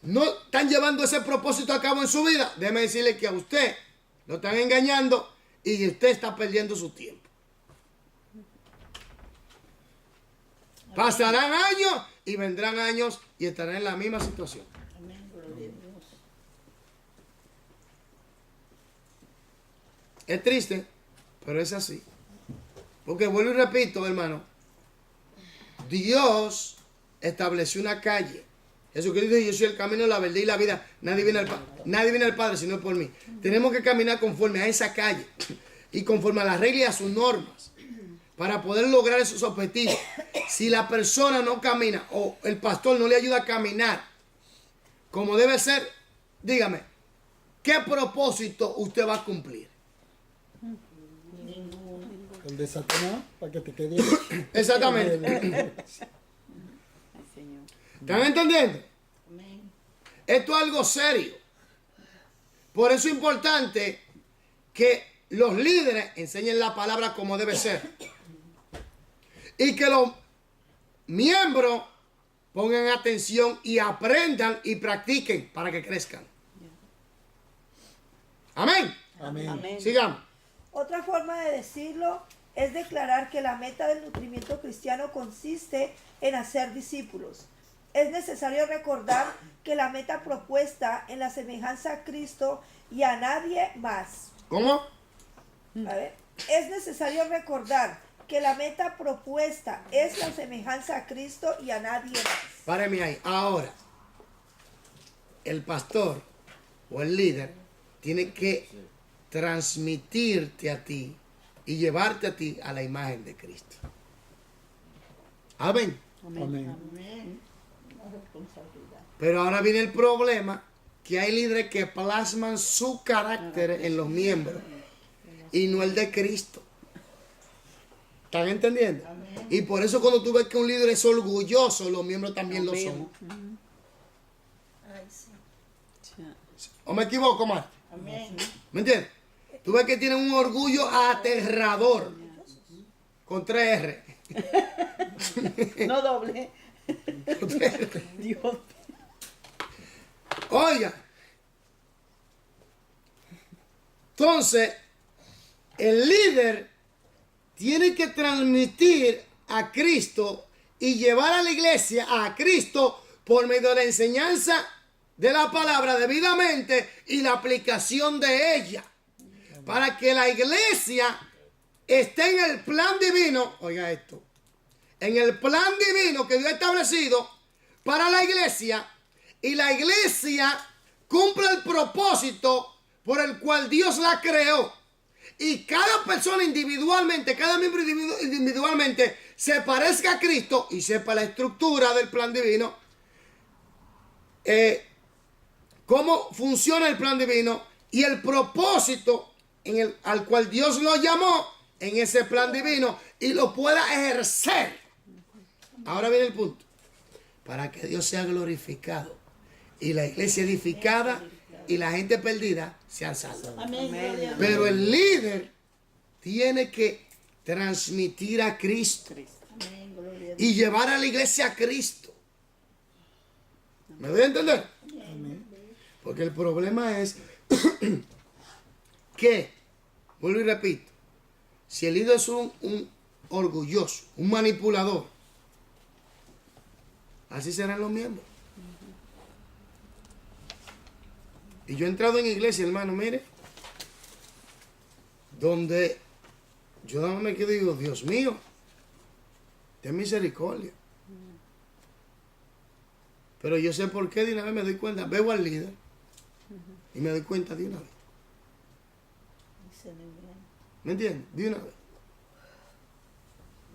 no están llevando ese propósito a cabo en su vida, déjeme decirle que a usted lo están engañando y usted está perdiendo su tiempo. Pasarán años y vendrán años y estarán en la misma situación. Es triste, pero es así. Porque vuelvo y repito, hermano, Dios estableció una calle. Jesucristo dijo: yo soy el camino, la verdad y la vida. Nadie viene al Padre sino por mí. Tenemos que caminar conforme a esa calle y conforme a las reglas y a sus normas para poder lograr esos objetivos. Si la persona no camina o el pastor no le ayuda a caminar como debe ser, dígame, ¿qué propósito usted va a cumplir? El de Satanás, para que te quede. Exactamente. ¿Están entendiendo? Esto es algo serio. Por eso es importante que los líderes enseñen la palabra como debe ser. Y que los miembros pongan atención y aprendan y practiquen para que crezcan. Amén. Amén. Amén. Sigamos. Otra forma de decirlo es declarar que la meta del nutrimiento cristiano consiste en hacer discípulos. Es necesario recordar que la meta propuesta en la semejanza a Cristo y a nadie más. ¿Cómo? A ver, es necesario recordar que la meta propuesta es la semejanza a Cristo y a nadie más. Páreme ahí. Ahora, el pastor o el líder tiene que transmitirte a ti y llevarte a ti a la imagen de Cristo. Amén. Amén. Amén. Una responsabilidad. Pero ahora viene el problema, que hay líderes que plasman su carácter en los miembros y no el de Cristo. ¿Están entendiendo? Y por eso cuando tú ves que un líder es orgulloso, los miembros también lo son. Ay, sí. ¿O me equivoco, Marta? Amén. ¿Me entiendes? Tú ves que tienen un orgullo aterrador. Con 3 R. No doble. Con 3 R. Dios. Oiga. Entonces, el líder tiene que transmitir a Cristo y llevar a la iglesia a Cristo por medio de la enseñanza de la palabra debidamente y la aplicación de ella. Para que la iglesia esté en el plan divino, oiga esto, en el plan divino que Dios ha establecido para la iglesia, y la iglesia cumpla el propósito por el cual Dios la creó. Y cada persona individualmente, cada miembro individualmente se parezca a Cristo y sepa la estructura del plan divino, cómo funciona el plan divino y el propósito al cual Dios lo llamó en ese plan divino y lo pueda ejercer. Ahora viene el punto. Para que Dios sea glorificado y la iglesia edificada y la gente perdida sean salvos. Amén. Gloria a Dios. Pero el líder tiene que transmitir a Cristo Amén. Gloria a Dios. y llevar a la iglesia a Cristo. ¿Me voy a entender? Porque el problema es que, vuelvo y repito, si el líder es un orgulloso, un manipulador, así serán los miembros. Y yo he entrado en iglesia, hermano, mire, donde yo nada más me quedo y digo, Dios mío, ten misericordia. Pero yo sé por qué de una vez me doy cuenta, veo al líder y me doy cuenta de una vez. ¿Me entiendes? De una vez.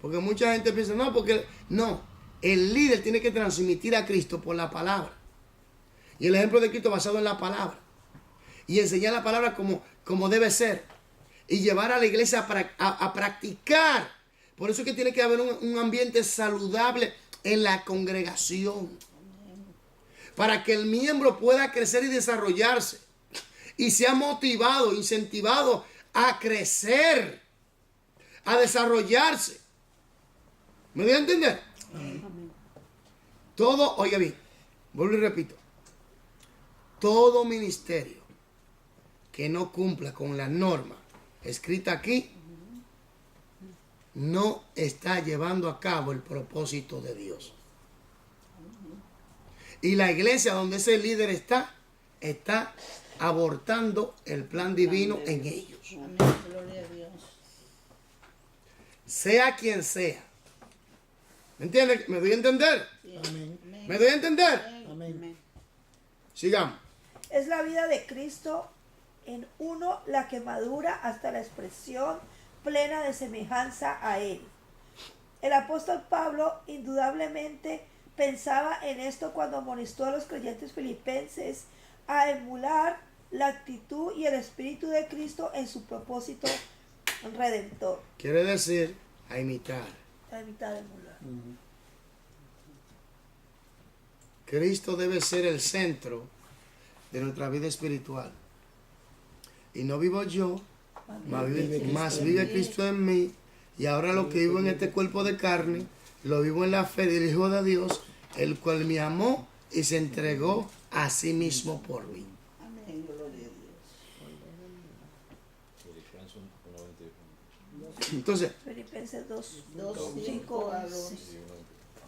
Porque mucha gente piensa, no, porque no, el líder tiene que transmitir a Cristo por la palabra. Y el ejemplo de Cristo basado en la palabra. Y enseñar la palabra como debe ser. Y llevar a la iglesia a practicar. Por eso es que tiene que haber un ambiente saludable en la congregación. Para que el miembro pueda crecer y desarrollarse. Y sea motivado, incentivado a crecer. A desarrollarse. ¿Me voy a entender? Todo, oiga bien, vuelvo y repito. Todo ministerio que no cumpla con la norma escrita aquí no está llevando a cabo el propósito de Dios. Y la iglesia donde ese líder está abortando el plan divino en ellos. Amén. Gloria a Dios. Sea quien sea. ¿Me entiendes? ¿Me doy a entender? Amén. ¿Me doy a entender? Amén. Sigamos. Es la vida de Cristo en uno la que madura hasta la expresión plena de semejanza a Él. El apóstol Pablo indudablemente pensaba en esto cuando amonestó a los creyentes filipenses a emular la actitud y el espíritu de Cristo en su propósito redentor. Quiere decir a imitar. La mitad de emular. Cristo debe ser el centro de nuestra vida espiritual. Y no vivo yo, más vive Cristo en mí. Y ahora lo que vivo en este cuerpo de carne, lo vivo en la fe del Hijo de Dios, el cual me amó y se entregó a sí mismo por mí. Amén. Gloria a Dios. Filipenses 1:22. Entonces, Filipenses 2, 2:5 5, al 11.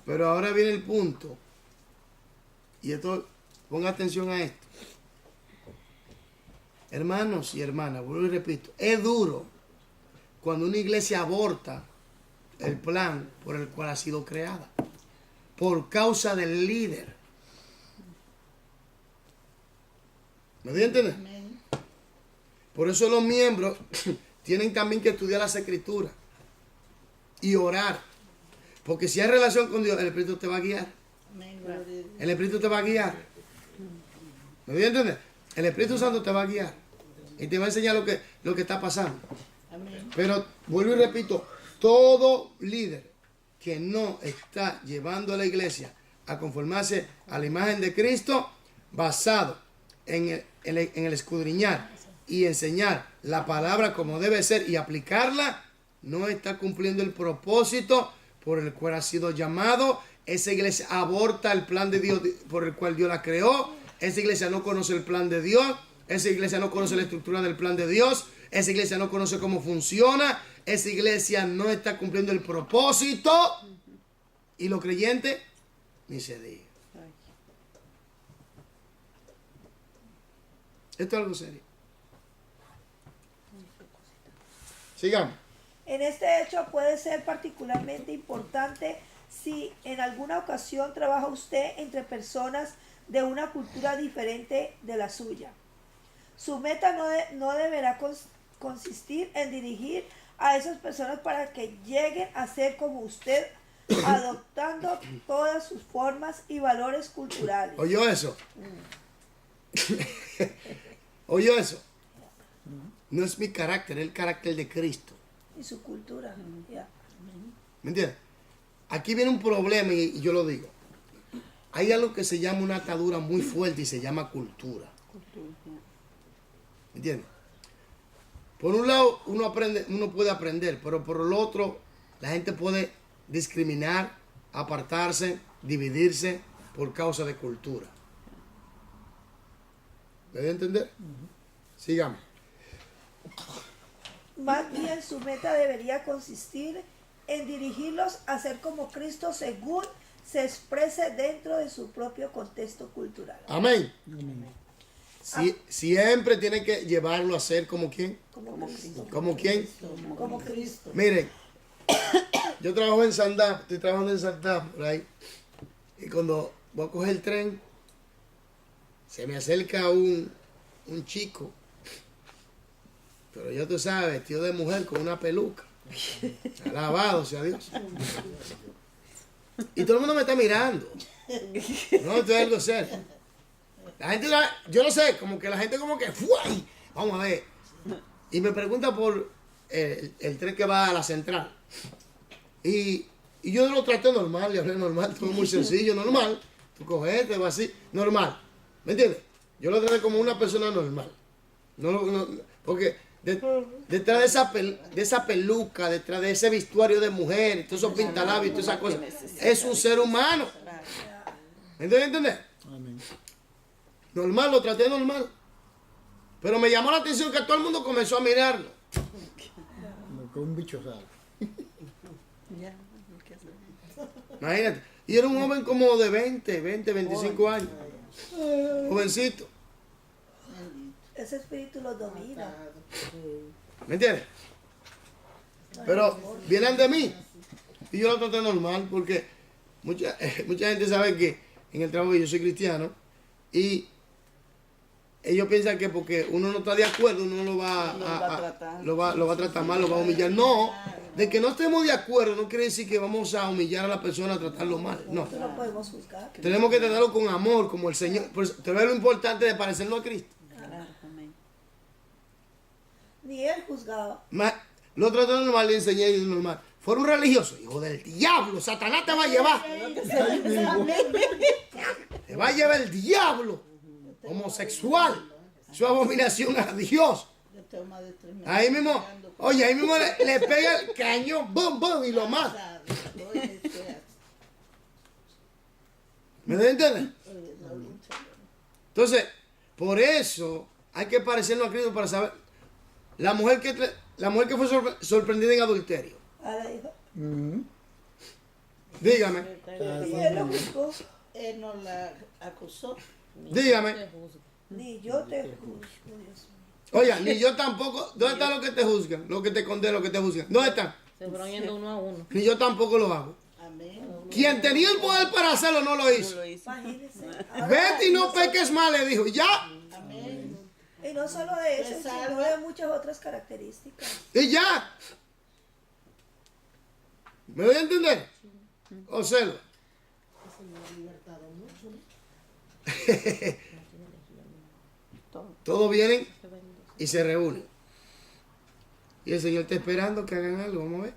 pero ahora viene el punto. Y esto, ponga atención a esto. Hermanos y hermanas, vuelvo y repito, es duro cuando una iglesia aborta el plan por el cual ha sido creada, por causa del líder. ¿Me doy a entender? Amén. Por eso los miembros tienen también que estudiar las escrituras y orar. Porque si hay relación con Dios, el Espíritu te va a guiar. Amén. Gloria a Dios. El Espíritu te va a guiar. ¿Me doy a entender? El Espíritu Santo te va a guiar. Y te va a enseñar lo que está pasando. Amén. Pero vuelvo y repito, todo líder que no está llevando a la iglesia a conformarse a la imagen de Cristo, basado en el escudriñar y enseñar la palabra como debe ser y aplicarla, no está cumpliendo el propósito por el cual ha sido llamado. Esa iglesia aborta el plan de Dios por el cual Dios la creó. Esa iglesia no conoce el plan de Dios. Esa iglesia no conoce la estructura del plan de Dios. Esa iglesia no conoce cómo funciona. Esa iglesia no está cumpliendo el propósito. Y los creyentes, ni se diga. Esto es algo serio. Sigamos. En este hecho puede ser particularmente importante si en alguna ocasión trabaja usted entre personas de una cultura diferente de la suya. Su meta no deberá consistir en dirigir a esas personas para que lleguen a ser como usted, adoptando todas sus formas y valores culturales. ¿Oyó eso? ¿Oyó eso? No es mi carácter, es el carácter de Cristo. Y su cultura. Ya. ¿Me entiendes? Aquí viene un problema y yo lo digo. Hay algo que se llama una atadura muy fuerte y se llama cultura. ¿Me entiendes? Por un lado uno puede aprender, pero por el otro la gente puede discriminar, apartarse, dividirse por causa de cultura. ¿Me debe entender? Sigamos. Más bien su meta debería consistir en dirigirlos a ser como Cristo según se exprese dentro de su propio contexto cultural. Amén. Siempre tiene que llevarlo a ser como quién. Como Cristo. ¿Como quién? Como Cristo. Miren, yo trabajo en Sandá, estoy trabajando en Sandá por ahí. Y cuando voy a coger el tren, se me acerca un chico. Pero ya tú sabes, vestido de mujer con una peluca. Alabado sea Dios. Y todo el mundo me está mirando. No, esto es algo serio. La gente, yo no sé, como que la gente como que ¡fuay! Vamos a ver. Y me pregunta por el tren que va a la central. Y yo lo traté normal, le hablé normal, todo muy sencillo, normal. Tú coges, te vas así, normal. ¿Me entiendes? Yo lo traté como una persona normal. Porque detrás de esa peluca, detrás de ese vestuario de mujer, todos esos pintalabios, todas esas cosas, es un ser humano. ¿Me entiendes? Amén. Normal, lo traté normal. Pero me llamó la atención que todo el mundo comenzó a mirarlo. Como que un bicho raro. Imagínate. Y era un joven como de 20, 25 años. Jovencito. Ese espíritu los domina. ¿Me entiendes? Pero vienen de mí. Y yo lo traté normal porque mucha gente sabe que en el trabajo yo soy cristiano. Y ellos piensan que porque uno no está de acuerdo, uno lo va a tratar mal, lo va a humillar. No, de que no estemos de acuerdo no quiere decir que vamos a humillar a la persona, a tratarlo mal. No. No lo podemos juzgar. Tenemos que tratarlo con amor, como el Señor. Te ve lo importante de parecernos a Cristo. Ni él juzgaba. Lo traté normal, le enseñé y normal. Fueron religiosos. Hijo del diablo, Satanás te va a llevar. Te va a llevar el diablo. Homosexual. Su abominación a Dios. Ahí mismo, oye, ahí mismo le pega el cañón, bum, bum, y lo mata. ¿Me entiendes? Entonces, por eso hay que parecernos a Cristo para saber. La mujer la mujer que fue sorprendida en adulterio. Ahora dijo, Dígame, y él lo juzgó, Él no la acusó. dígame. ni yo te juzgo, Dios mío. Oye, ni yo tampoco. ¿Dónde está lo que te juzgan? Lo que te condenan, lo que te juzgan. ¿Dónde está? Se fueron yendo uno a uno. Ni yo tampoco lo hago. Amén. Quien tenía el poder para hacerlo no lo hizo. Imagínense. Vete y no peques más, le dijo. Ya. Amén. Y no solo de eso, Te sino salva. de muchas otras características. Y ya. ¿Me voy a entender? Observa. Todos vienen y se reúnen. Y el Señor está esperando que hagan algo. Vamos a ver.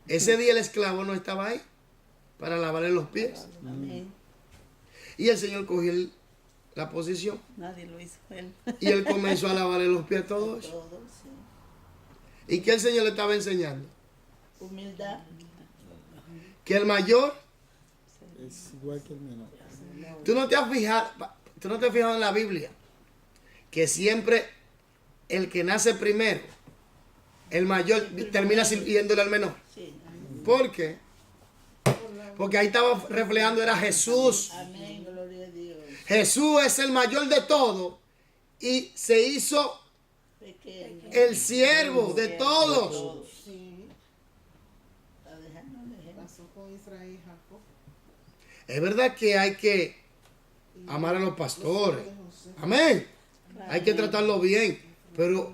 Ese día el esclavo no estaba ahí para lavarle los pies. Amén. Y el Señor cogió la posición. Nadie lo hizo él. Y él comenzó a lavarle los pies a todos. Todo, sí. ¿Y qué el Señor le estaba enseñando? Humildad. Que el mayor, Es igual que el menor. tú no te has fijado en la Biblia, que siempre el que nace primero, el mayor termina sirviéndole al menor. Sí. ¿Por qué? Porque ahí estaba reflejando, era Jesús. Amén. Gloria a Dios. Jesús es el mayor de todo y se hizo Pequeño. el siervo de todos. Sí, Está dejando el ejemplo. pasó con Israel y Jacob. Es verdad que hay que amar a los pastores. Amén. Hay que tratarlo bien. Pero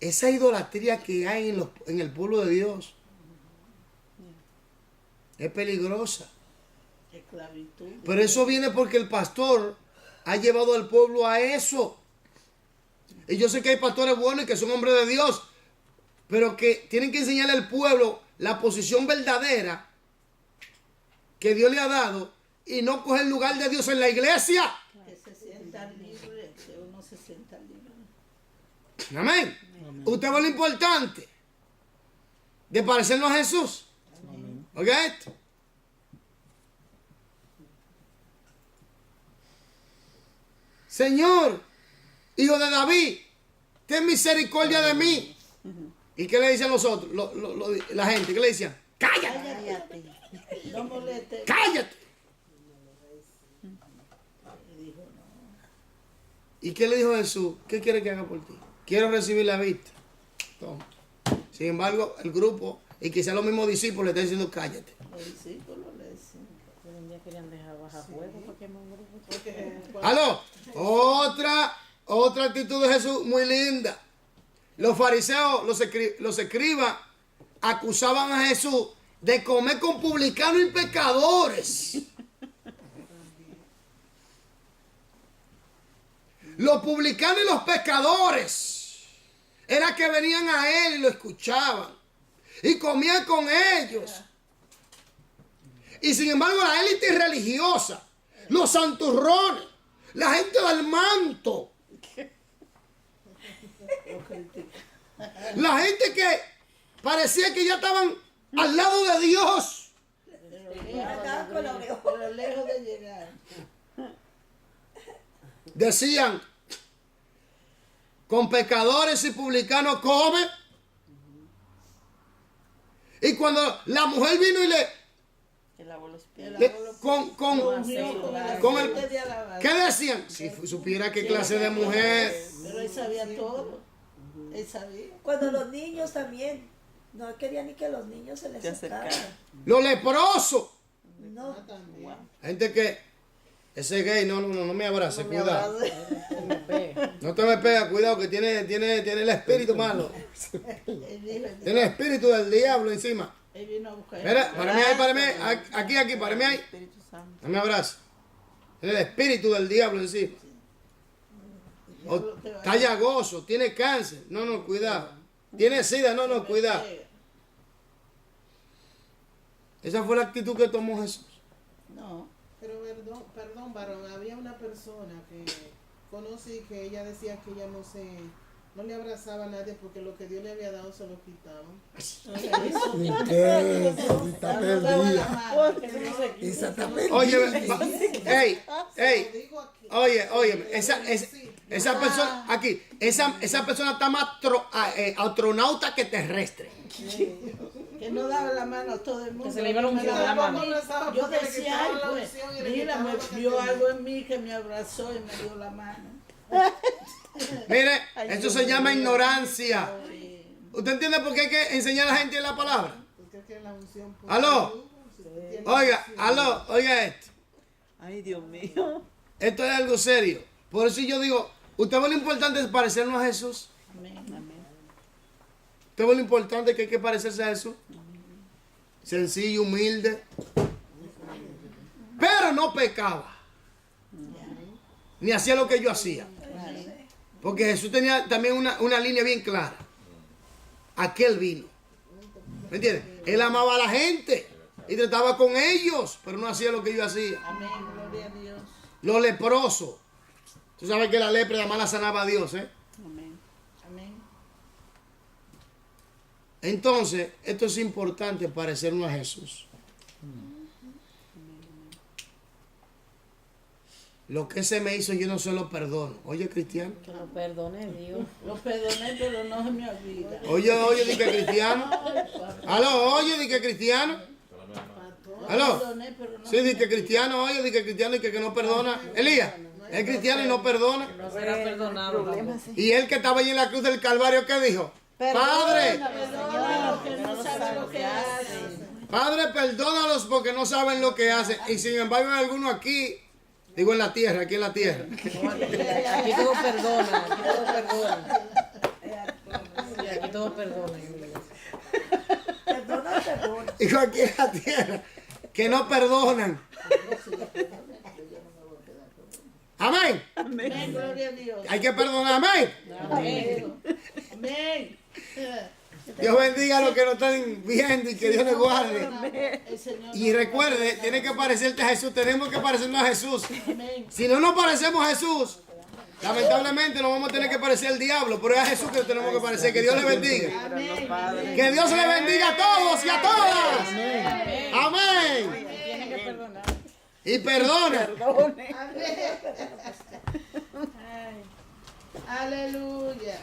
esa idolatría que hay en el pueblo de Dios es peligrosa. Esclavitud. Pero eso viene porque el pastor ha llevado al pueblo a eso. Y yo sé que hay pastores buenos y que son hombres de Dios, pero que tienen que enseñarle al pueblo la posición verdadera que Dios le ha dado y no coger el lugar de Dios en la iglesia. Que se sienta libre. Que uno se sienta libre. Amén. Usted ve lo importante de parecernos a Jesús. Oiga esto. Señor, hijo de David, ten misericordia de mí. ¿Y qué le dicen los otros? La gente, ¿qué le decían? Cállate, Cállate. No moleste. cállate. Y dijo, no. ¿Y qué le dijo Jesús? ¿Qué quiere que haga por ti? Quiero recibir la vista. Toma. Sin embargo, el grupo, y quizás los mismos discípulos le están diciendo cállate. Los discípulos le decían. Pero un día querían dejar bajar fuego porque me morí. ¡Aló! Otra actitud de Jesús muy linda. Los fariseos, los escribas, acusaban a Jesús de comer con publicanos y pecadores. Los publicanos y los pecadores era que venían a él y lo escuchaban y comían con ellos. Y sin embargo la élite religiosa, los santurrones, la gente del manto, la gente que parecía que ya estaban al lado de Dios, Andaba con la oreja. Pero lejos de llegar. decían, con pecadores y publicanos come. Y cuando la mujer vino y Que lavó los pies. ¿qué decían? Si supiera qué clase de mujer. Pero él sabía todo. Él sabía. Cuando los niños también, no quería ni que los niños se les acercaran. Los leprosos. No, Gente que, ese gay, no me abrace, cuidado. Me pega. No te me pega, cuidado, que tiene el espíritu malo. Él dijo, Tiene el espíritu del diablo encima. él vino a buscar. Mira, para mí, aquí, para mí ahí. Espíritu Santo. No me abraza. Tiene el espíritu del diablo encima. O está llagoso, tiene cáncer. No, cuidado. Tiene sida, no, cuidado. Esa fue la actitud que tomó Jesús. No. Pero perdón, varón, había una persona que conocí que ella decía que ella no le abrazaba a nadie porque lo que Dios le había dado se lo quitaban. Está perdida. Esa está perdida. Oye, ey, Lo digo aquí. oye, esa Esa persona, aquí, esa persona está más astronauta que terrestre. Que no daba la mano a todo el mundo. Que se le iba a un Me kilo de daba la a mano. mí. Abrazaba Yo porque le decía, quitaban ay, la pues, unción y le mira, quitaban me lo que vio tenía. algo en mí que me abrazó y me dio la mano. Mire, eso se llama ignorancia. ¿Usted entiende por qué hay que enseñar a la gente la palabra? Porque es que la unción por Aló. salud, si tiene Oiga, unción. aló, oiga esto. Ay, Dios mío. Esto es algo serio. Por eso yo digo, ¿usted ve lo importante es parecernos a Jesús? Amén. ¿Usted ve lo importante que hay que parecerse a Jesús? Sencillo, humilde. Pero no pecaba. Ni hacía lo que yo hacía. Porque Jesús tenía también una línea bien clara. Aquel vino. ¿Me entiendes? Él amaba a la gente y trataba con ellos, pero no hacía lo que yo hacía. Amén, gloria a Dios. Los leprosos. Tú sabes que la lepra además la sanaba a Dios, ¿eh? Amén. Entonces, esto es importante, parecernos a Jesús. Lo que se me hizo yo no se lo perdono. Oye, cristiano. Que lo perdone Dios. Lo perdoné, pero no se me olvida. Oye, di que cristiano. Aló, oye, di que cristiano. Aló. Perdoné, pero no Sí, di que cristiano, oye, di que cristiano y que no perdona. Elías, es cristiano y no perdona. No será perdonado. tampoco. Y él que estaba allí en la cruz del Calvario, ¿qué dijo? Padre, Perdónalo, que no sabe lo que hace. Padre, perdónalos porque no saben lo que hacen. Y sin embargo, hay algunos aquí, digo en la tierra, aquí en la tierra. Aquí todo perdona. Aquí todo perdona. Sí, aquí todo perdona. Perdona. Digo aquí en la tierra, que no perdonan. Amén. Amén, gloria a Dios. Hay que perdonar, amén. Amén. Dios bendiga a los que nos están viendo y que Dios les guarde. El Señor. Y recuerde, tiene que parecerte a Jesús. Tenemos que parecernos a Jesús. Amén. Si no nos parecemos a Jesús, lamentablemente nos vamos a tener que parecer al diablo. Pero es a Jesús que nos tenemos que parecer. Que Dios les bendiga. Amén. Que Dios les bendiga a todos y a todas. Amén. Tiene que perdonar. Y perdona. Aleluya.